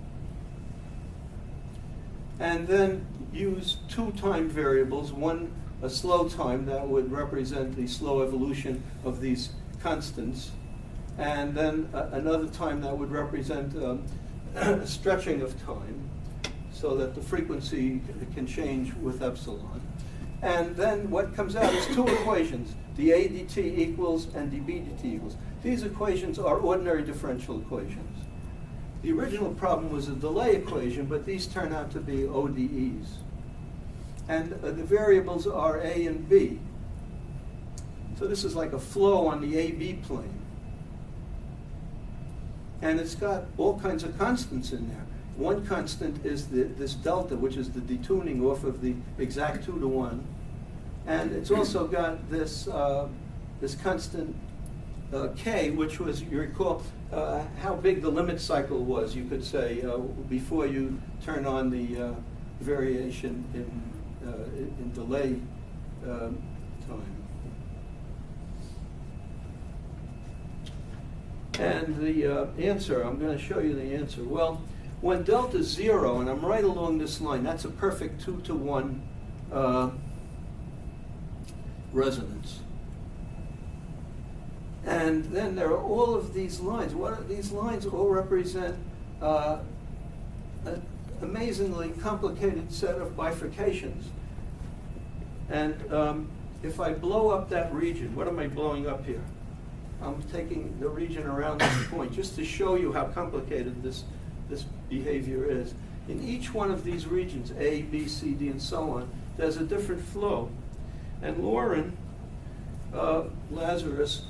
and then use two time variables, one a slow time that would represent the slow evolution of these constants, and then another time that would represent a stretching of time so that the frequency can change with epsilon. And then what comes out is two equations, the A dt equals and the B dt equals. These equations are ordinary differential equations. The original problem was a delay equation, but these turn out to be ODEs. And the variables are A and B. So this is like a flow on the AB plane. And it's got all kinds of constants in there. One constant is this delta, which is the detuning off of the exact 2 to 1. And it's also got this, this constant K, which was, you recall, how big the limit cycle was, you could say, before you turn on the variation in delay time. And the answer, I'm going to show you the answer. Well, when delta is 0, and I'm right along this line, that's a perfect 2 to 1 resonance. And then there are all of these lines. These lines all represent an amazingly complicated set of bifurcations. And if I blow up that region, what am I blowing up here? I'm taking the region around this point just to show you how complicated this behavior is. In each one of these regions, A, B, C, D, and so on, there's a different flow. And Lauren Lazarus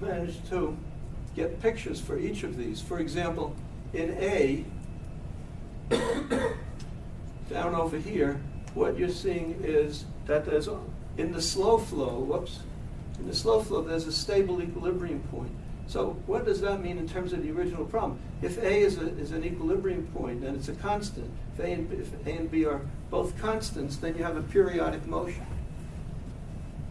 managed to get pictures for each of these. For example, in A, down over here, what you're seeing is that there's, in the slow flow, in the slow flow, there's a stable equilibrium point. So what does that mean in terms of the original problem? If A is an equilibrium point and it's a constant, if A and B are both constants, then you have a periodic motion.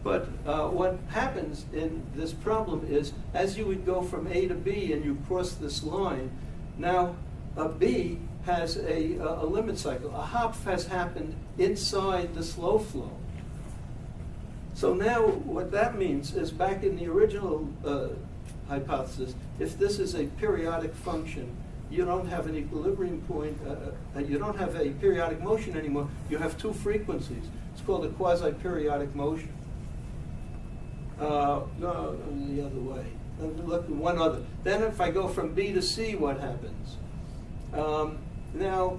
But what happens in this problem is, as you would go from A to B and you cross this line, now a B has a limit cycle. A hop has happened inside the slow flow. So now what that means is, back in the original hypothesis, if this is a periodic function, you don't have an equilibrium point, you don't have a periodic motion anymore, you have two frequencies. It's called a quasi-periodic motion. No, the other way. Look, one other. Then if I go from B to C, what happens? Now,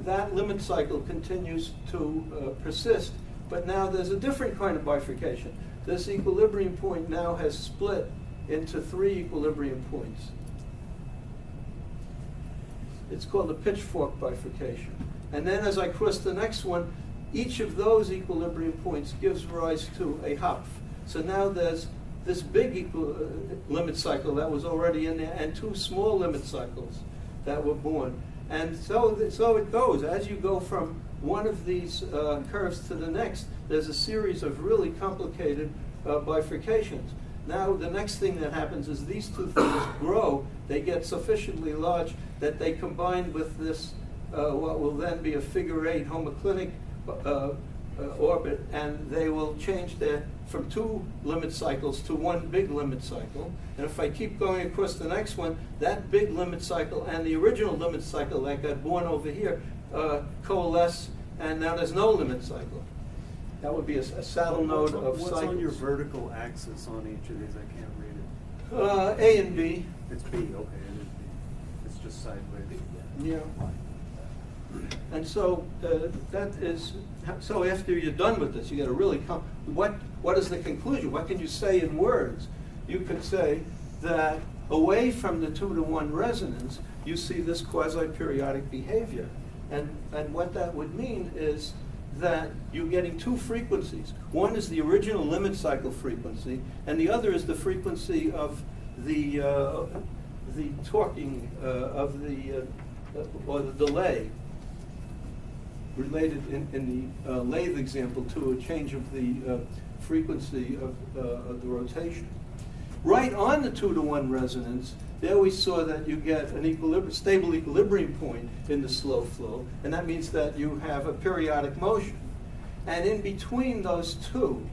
that limit cycle continues to persist, but now there's a different kind of bifurcation. This equilibrium point now has split into three equilibrium points. It's called a pitchfork bifurcation. And then as I cross the next one, each of those equilibrium points gives rise to a hop. So now there's this big limit cycle that was already in there, and two small limit cycles that were born. And so it goes. As you go from one of these curves to the next, there's a series of really complicated bifurcations. Now the next thing that happens is these two things grow. They get sufficiently large that they combine with this, what will then be a figure-8 homoclinic orbit, and they will change from two limit cycles to one big limit cycle. And if I keep going across the next one, that big limit cycle and the original limit cycle that got born over here coalesce, and now there's no limit cycle. That would be a saddle node of What's cycles. on your vertical axis on each of these? I can't read it. A and B. It's B, okay, it is B. It's just sideways. Yeah. And so that is, so after you're done with this, you got to really come, what is the conclusion? What can you say in words? You could say that away from the 2-to-1 resonance, you see this quasi-periodic behavior. And what that would mean is that you're getting two frequencies. One is the original limit cycle frequency, and the other is the frequency of the torquing of the, or the delay, related in the lathe example to a change of the frequency of the rotation. Right on the 2-to-1 resonance, there we saw that you get an stable equilibrium point in the slow flow, and that means that you have a periodic motion. And in between those two,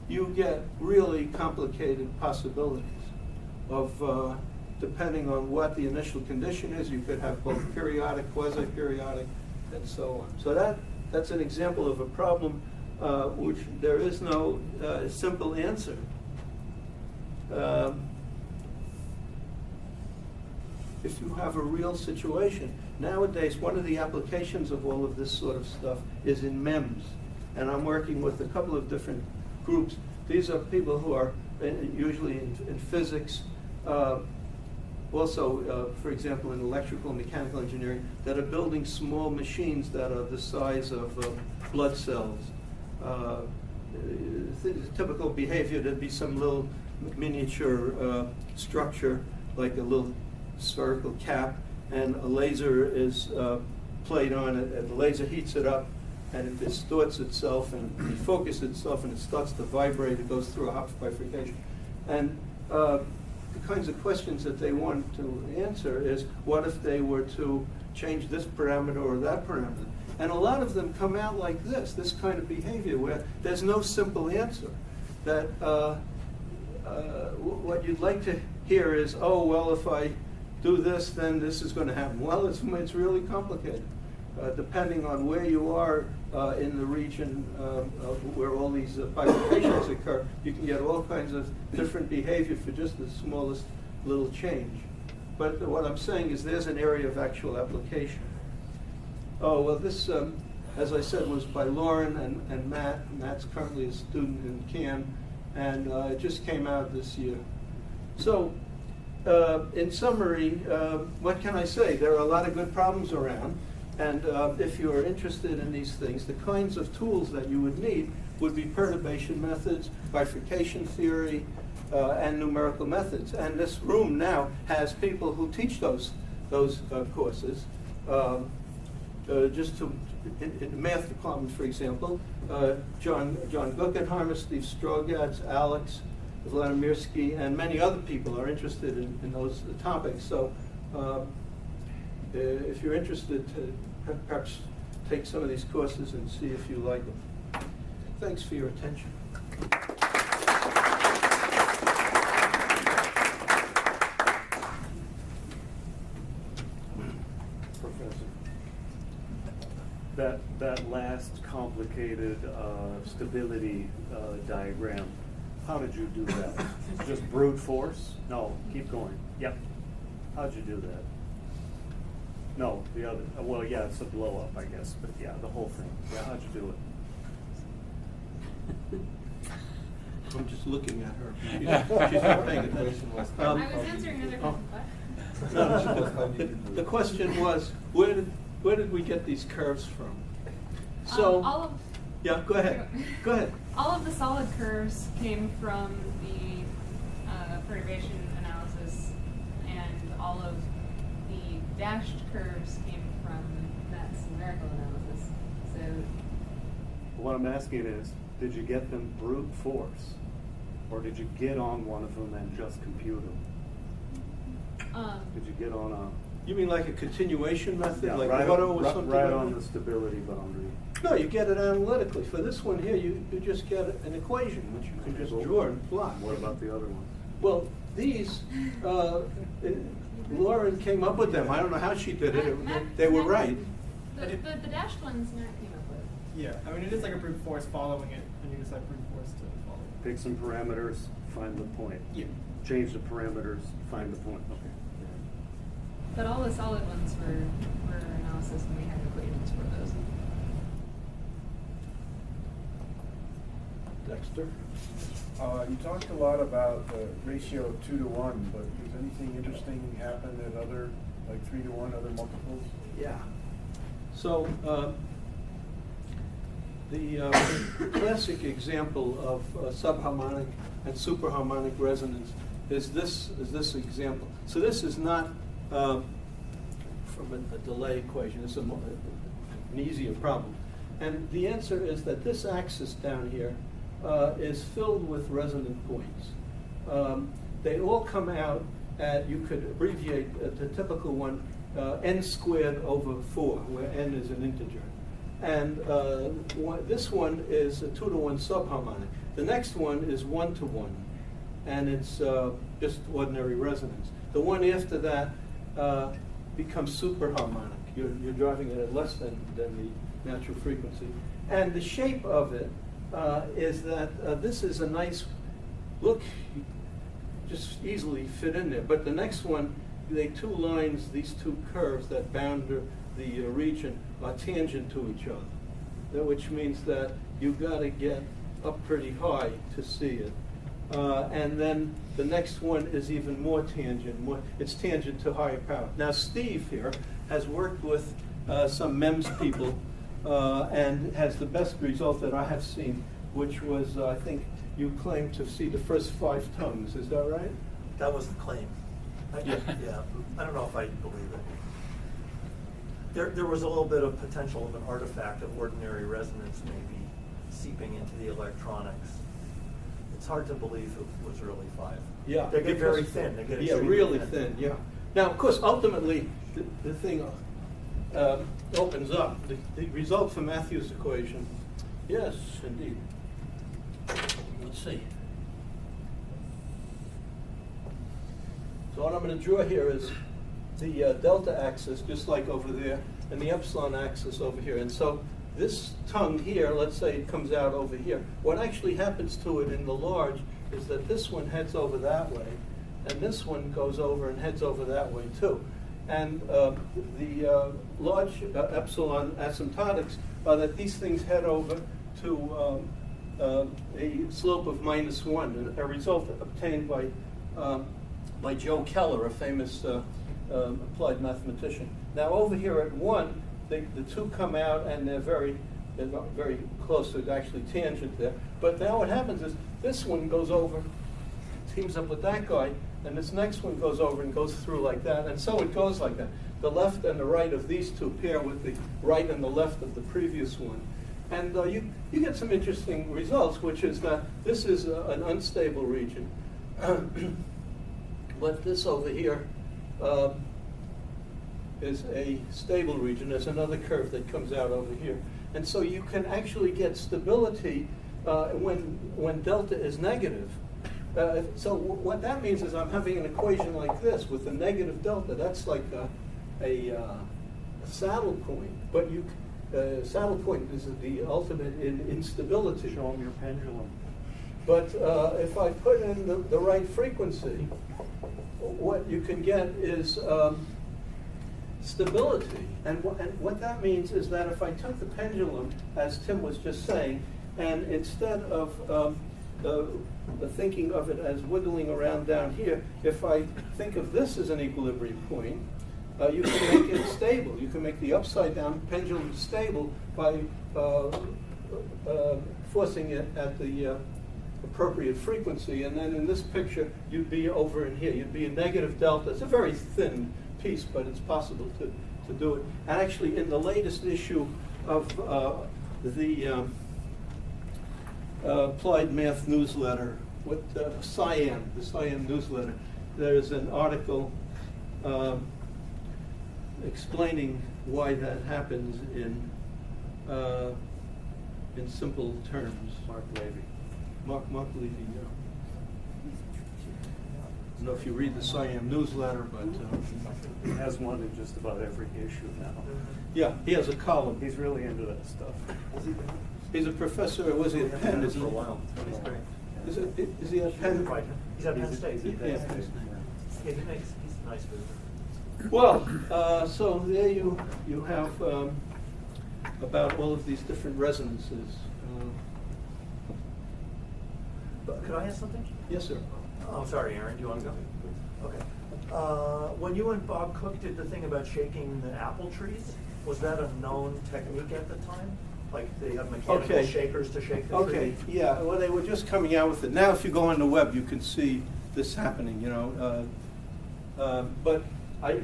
you get really complicated possibilities of, depending on what the initial condition is, you could have both periodic, quasi-periodic, and so on. So that's an example of a problem which there is no simple answer. If you have a real situation, nowadays one of the applications of all of this sort of stuff is in MEMS. And I'm working with a couple of different groups. These are people who are usually in physics, also, for example, in electrical and mechanical engineering, that are building small machines that are the size of blood cells. Typical behavior, there'd be some little miniature structure, like a little spherical cap, and a laser is played on it, and the laser heats it up, and it distorts itself and defocuses itself, and it starts to vibrate. It goes through a Hopf bifurcation. And the kinds of questions that they want to answer is, what if they were to change this parameter or that parameter? And a lot of them come out like this kind of behavior, where there's no simple answer. That what you'd like to hear is, oh, well, if I do this, then this is going to happen. Well, it's really complicated. Depending on where you are in the region where all these bifurcations occur, you can get all kinds of different behavior for just the smallest little change. But what I'm saying is there's an area of actual application. Oh, well, this, as I said, was by Lauren and Matt. Matt's currently a student in CAM, and it just came out this year. So, in summary, what can I say? There are a lot of good problems around. And if you are interested in these things, the kinds of tools that you would need would be perturbation methods, bifurcation theory, and numerical methods. And this room now has people who teach those courses. just to, in the math department, for example, John Guggenheimer, Steve Strogatz, Alex Vladimirsky, and many other people are interested in those topics. So if you're interested, to perhaps take some of these courses and see if you like them. Thanks for your attention. Professor. That last complicated stability diagram, how did you do that? Just brute force? No, keep going. Yep. How'd you do that? No, the other. Well, yeah, it's a blow up, I guess, but yeah, the whole thing. Yeah, how'd you do it? I'm just looking at her. She's not paying attention. I was answering another question. No, the question was, where did we get these curves from? So, all of, yeah, go ahead. Go ahead. all of the solid curves came from the perturbation analysis, and all of the dashed curves came from Matt's numerical analysis. So, What I'm asking is, did you get them brute force? Or did you get on one of them and just compute them? Did you get on a... You mean like a continuation method, Yeah, like right, auto or something? right like on that? the stability boundary. No, you get it analytically. For this one here, you just get an equation, which you can just draw and plot. What about the other one? Well, these, Lauren came up with them. I don't know how she did it. They were right. The dashed ones Matt came up with. Yeah, I mean, it is like a brute force following it, and you just have brute force to follow it. Pick some parameters, find the point. Yeah. Change the parameters, find the point. Okay. But all the solid ones were analysis, and we had equations for those. Dexter? You talked a lot about the ratio of 2 to 1, but does anything interesting happen at other, like 3 to 1, other multiples? Yeah. So the classic example of subharmonic and superharmonic resonance is this example. So this is not from a delay equation. It's an easier problem. And the answer is that this axis down here is filled with resonant points. They all come out at, you could abbreviate the typical one, n squared over 4, where n is an integer. And this one is a 2 to 1 subharmonic. The next one is 1 to 1, and it's just ordinary resonance. The one after that becomes superharmonic. You're driving it at less than the natural frequency. And the shape of it is that this is a nice, look, you just easily fit in there. But the next one, the two lines, these two curves that bound the region are tangent to each other, which means that you've got to get up pretty high to see it. And then the next one is even more tangent. It's tangent to higher power. Now Steve here has worked with some MEMS people and has the best result that I have seen, which was, I think you claimed to see the first 5 tongues. Is that right? That was the claim. Yeah. Yeah, I don't know if I believe it. There was a little bit of potential of an artifact of ordinary resonance maybe seeping into the electronics. It's hard to believe it was really 5. Yeah. They get very because- thin. They get yeah, extremely really thin. Yeah. Now, of course, ultimately, the thing opens up. The result from Mathews Equation. Yes, indeed. Let's see. So what I'm going to draw here is the delta axis, just like over there, and the epsilon axis over here. And so this tongue here, let's say it comes out over here. What actually happens to it in the large is that this one heads over that way, and this one goes over and heads over that way too. And the large epsilon asymptotics are that these things head over to a slope of -1, a result obtained by Joe Keller, a famous applied mathematician. Now over here at 1, the two come out and they're not very close to actually tangent there. But now what happens is this one goes over, teams up with that guy, and this next one goes over and goes through like that, and so it goes like that. the left and the right of these two pair with the right and the left of the previous one. And you get some interesting results, which is that this is an unstable region. But this over here is a stable region. There's another curve that comes out over here. And so you can actually get stability when delta is negative. So what that means is I'm having an equation like this with a negative delta. That's like a saddle point. But saddle point is the ultimate in instability. Show them your pendulum. But if I put in the right frequency, what you can get is stability. And what that means is that if I took the pendulum, as Tim was just saying, and instead of thinking of it as wiggling around down here, if I think of this as an equilibrium point, you can make it stable. You can make the upside down pendulum stable by forcing it at the appropriate frequency. And then in this picture, you'd be over in here. You'd be a negative delta. It's a very thin piece, but it's possible to do it. And actually, in the latest issue of the Applied Math newsletter, with the Cyan newsletter, there's an article explaining why that happens in simple terms. Mark Levy. Mark Levy. I don't know if you read the Cyan newsletter, but He has one in just about every issue now. yeah, he has a column. He's really into that stuff. He's a professor. Was he at Penn? For a while. He's great. Is he at Penn? He's at Penn State. Yeah. Yeah, he's a nice visitor. Well, so there you have about all of these different resonances. But could I ask something? Yes, sir. Oh, sorry, Aaron, do you want to go? Okay. When you and Bob Cook did the thing about shaking the apple trees, was that a known technique at the time? Like they have mechanical Okay. shakers to shake the Okay, tree? yeah, well, they were just coming out with it. Now, if you go on the web, you can see this happening, you know. But I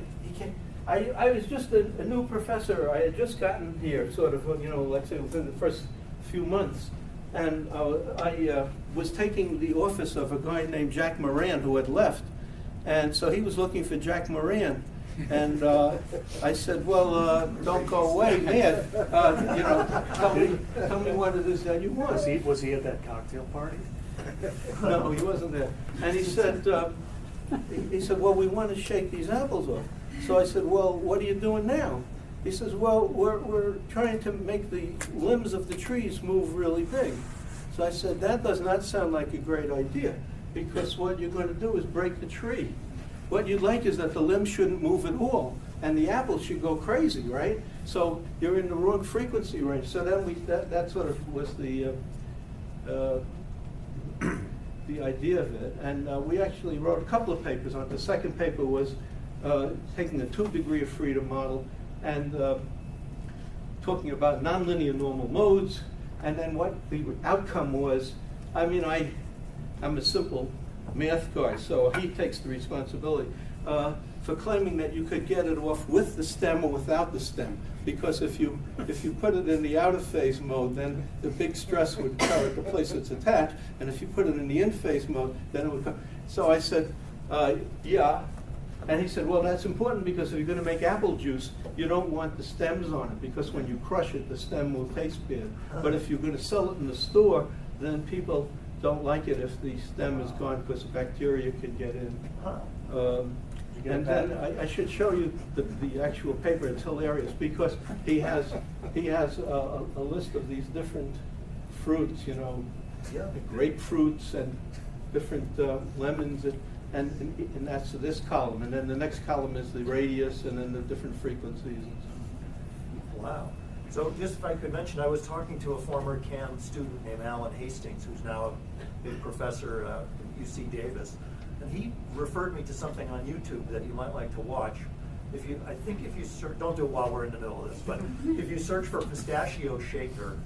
was just a new professor. I had just gotten here, sort of, you know, let's say within the first few months. And I was taking the office of a guy named Jack Moran who had left. And so he was looking for Jack Moran. And I said, well, don't go away, man. You know, tell me what it is that you want. Was he at that cocktail party? No, he wasn't there. And he said, well, we want to shake these apples off. So I said, well, what are you doing now? He says, well, we're trying to make the limbs of the trees move really big. So I said, that does not sound like a great idea, because what you're going to do is break the tree. What you'd like is that the limbs shouldn't move at all, and the apples should go crazy, right? So you're in the wrong frequency range. So then that sort of was the idea of it. And we actually wrote a couple of papers on it. The second paper was taking a 2-degree of freedom model and talking about nonlinear normal modes. And then what the outcome was, I mean, I'm a simple math guy, so he takes the responsibility for claiming that you could get it off with the stem or without the stem. Because if you put it in the outer phase mode, then the big stress would occur at the place it's attached. And if you put it in the in phase mode, then it would come. So I said, yeah. And he said, well, that's important because if you're going to make apple juice, you don't want the stems on it, because when you crush it, the stem will taste bad. But if you're going to sell it in the store, then people don't like it if the stem is gone, because bacteria can get in. And then I should show you the actual paper. It's hilarious because he has a list of these different fruits, you know, grapefruits and different lemons, and that's this column. And then the next column is the radius, and then the different frequencies and so on. Wow. So just if I could mention, I was talking to a former CAM student named Alan Hastings, who's now a big professor at UC Davis. And he referred me to something on YouTube that you might like to watch. I think if you search, don't do it while we're in the middle of this, but if you search for pistachio shaker,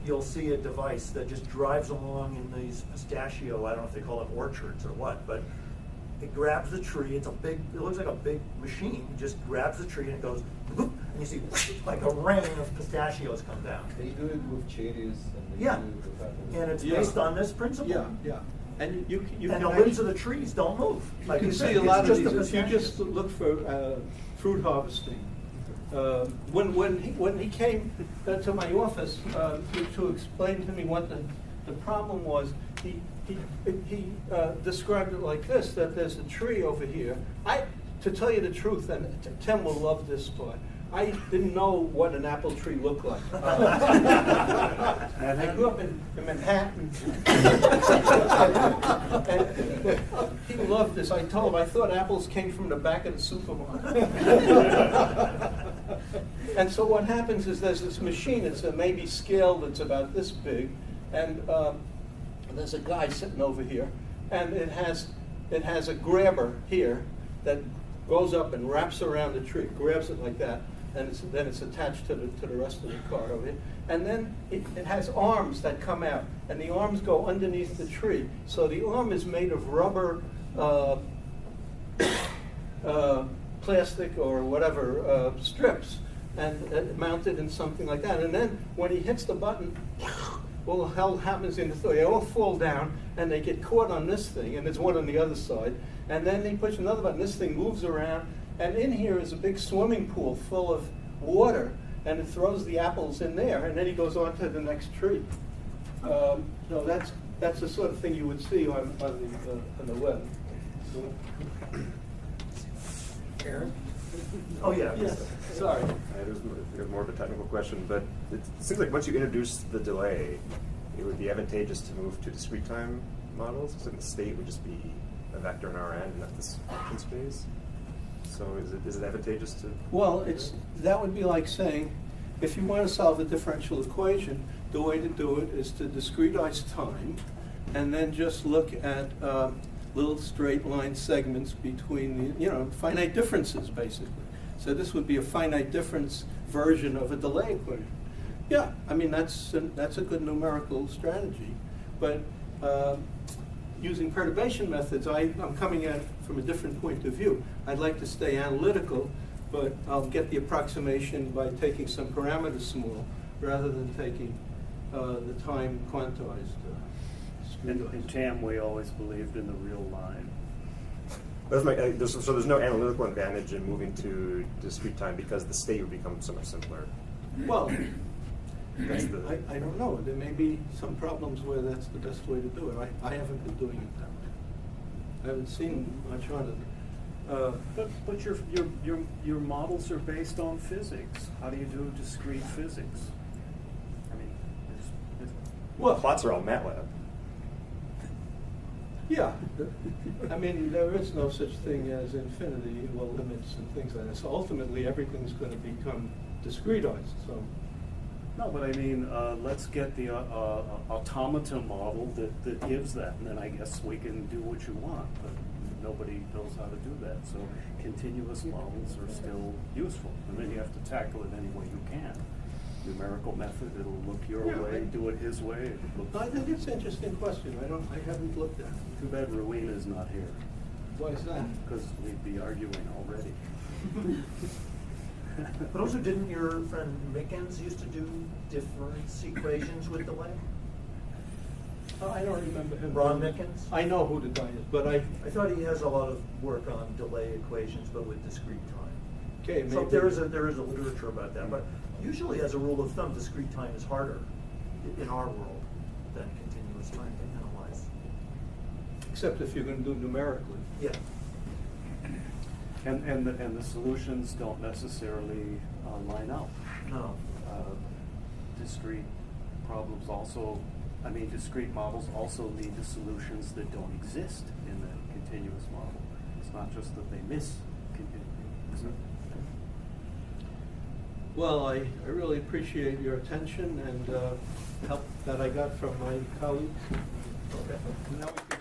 you'll see a device that just drives along in these pistachio, I don't know if they call them orchards or what, but it grabs the tree. It looks like a big machine. It just grabs the tree and it goes, whoop, and you see like a rain of pistachios come down. They do it with cherries and they Yeah, do it with apples. and it's Yeah. based on this principle. Yeah, yeah. And you And can the limbs of the trees don't move. You Like can you see said, a lot it's of just these, the if you just pistachios. look for fruit harvesting. When he came to my office to explain to me what the problem was, he described it like this, that there's a tree over here. To tell you the truth, and Tim will love this part, I didn't know what an apple tree looked like. I grew up in Manhattan. And he loved this. I told him I thought apples came from the back of the supermarket. And so what happens is there's this machine. It's a maybe scale that's about this big, and there's a guy sitting over here, and it has a grabber here that goes up and wraps around the tree, grabs it like that, and then it's attached to the rest of the car over here. And then it has arms that come out, and the arms go underneath the tree. So the arm is made of rubber, plastic or whatever strips, and mounted in something like that. And then when he hits the button, well, the hell happens in the story? They all fall down, and they get caught on this thing, and there's one on the other side. And then they push another button. This thing moves around, and in here is a big swimming pool full of water, and it throws the apples in there, and then he goes on to the next tree. So that's the sort of thing you would see on the web. Aaron? Oh, yeah. Yes. Sorry. It was more of a technical question, but it seems like once you introduce the delay, it would be advantageous to move to discrete time models. So the state would just be a vector in Rn, and not this function space. So is it advantageous to? Well, that would be like saying, if you want to solve a differential equation, the way to do it is to discretize time, and then just look at little straight line segments between the, finite differences, basically. So this would be a finite difference version of a delay equation. Yeah, I mean, that's a good numerical strategy. But using perturbation methods, I'm coming at it from a different point of view. I'd like to stay analytical, but I'll get the approximation by taking some parameters small, rather than taking the time quantized. In TAM, we always believed in the real line. So there's no analytical advantage in moving to discrete time because the state would become so much simpler. Well, That's the, I don't know. There may be some problems where that's the best way to do it. I haven't been doing it that way. I haven't seen much on it. But your models are based on physics. How do you do discrete physics? I mean, Well, plots are all MATLAB. yeah. I mean, there is no such thing as infinity, well, limits and things like that. So ultimately, everything's going to become discretized. So. no, but I mean, let's get the automaton model that gives that, and then I guess we can do what you want. But nobody knows how to do that. So continuous models are still useful, and then you have to tackle it any way you can. Numerical method, it'll look your way. Do it his way. It looks. I think it's an interesting question. I haven't looked at it. Too bad Rowena's not here, Why is that? because we'd be arguing already. But also, didn't your friend Mickens used to do difference equations with delay? I don't remember him. Ron Mickens? I know who the guy is, but I thought he has a lot of work on delay equations, but with discrete time. okay, So maybe. there is a literature about that, but usually as a rule of thumb, discrete time is harder in our world than continuous time to analyze. Except if you're going to do it numerically. Yeah. And the solutions don't necessarily line up. No. Discrete problems also, discrete models also lead to solutions that don't exist in the continuous model. It's not just that they miss continuous, isn't it? Well, I really appreciate your attention and help that I got from my colleagues. Okay. Now we can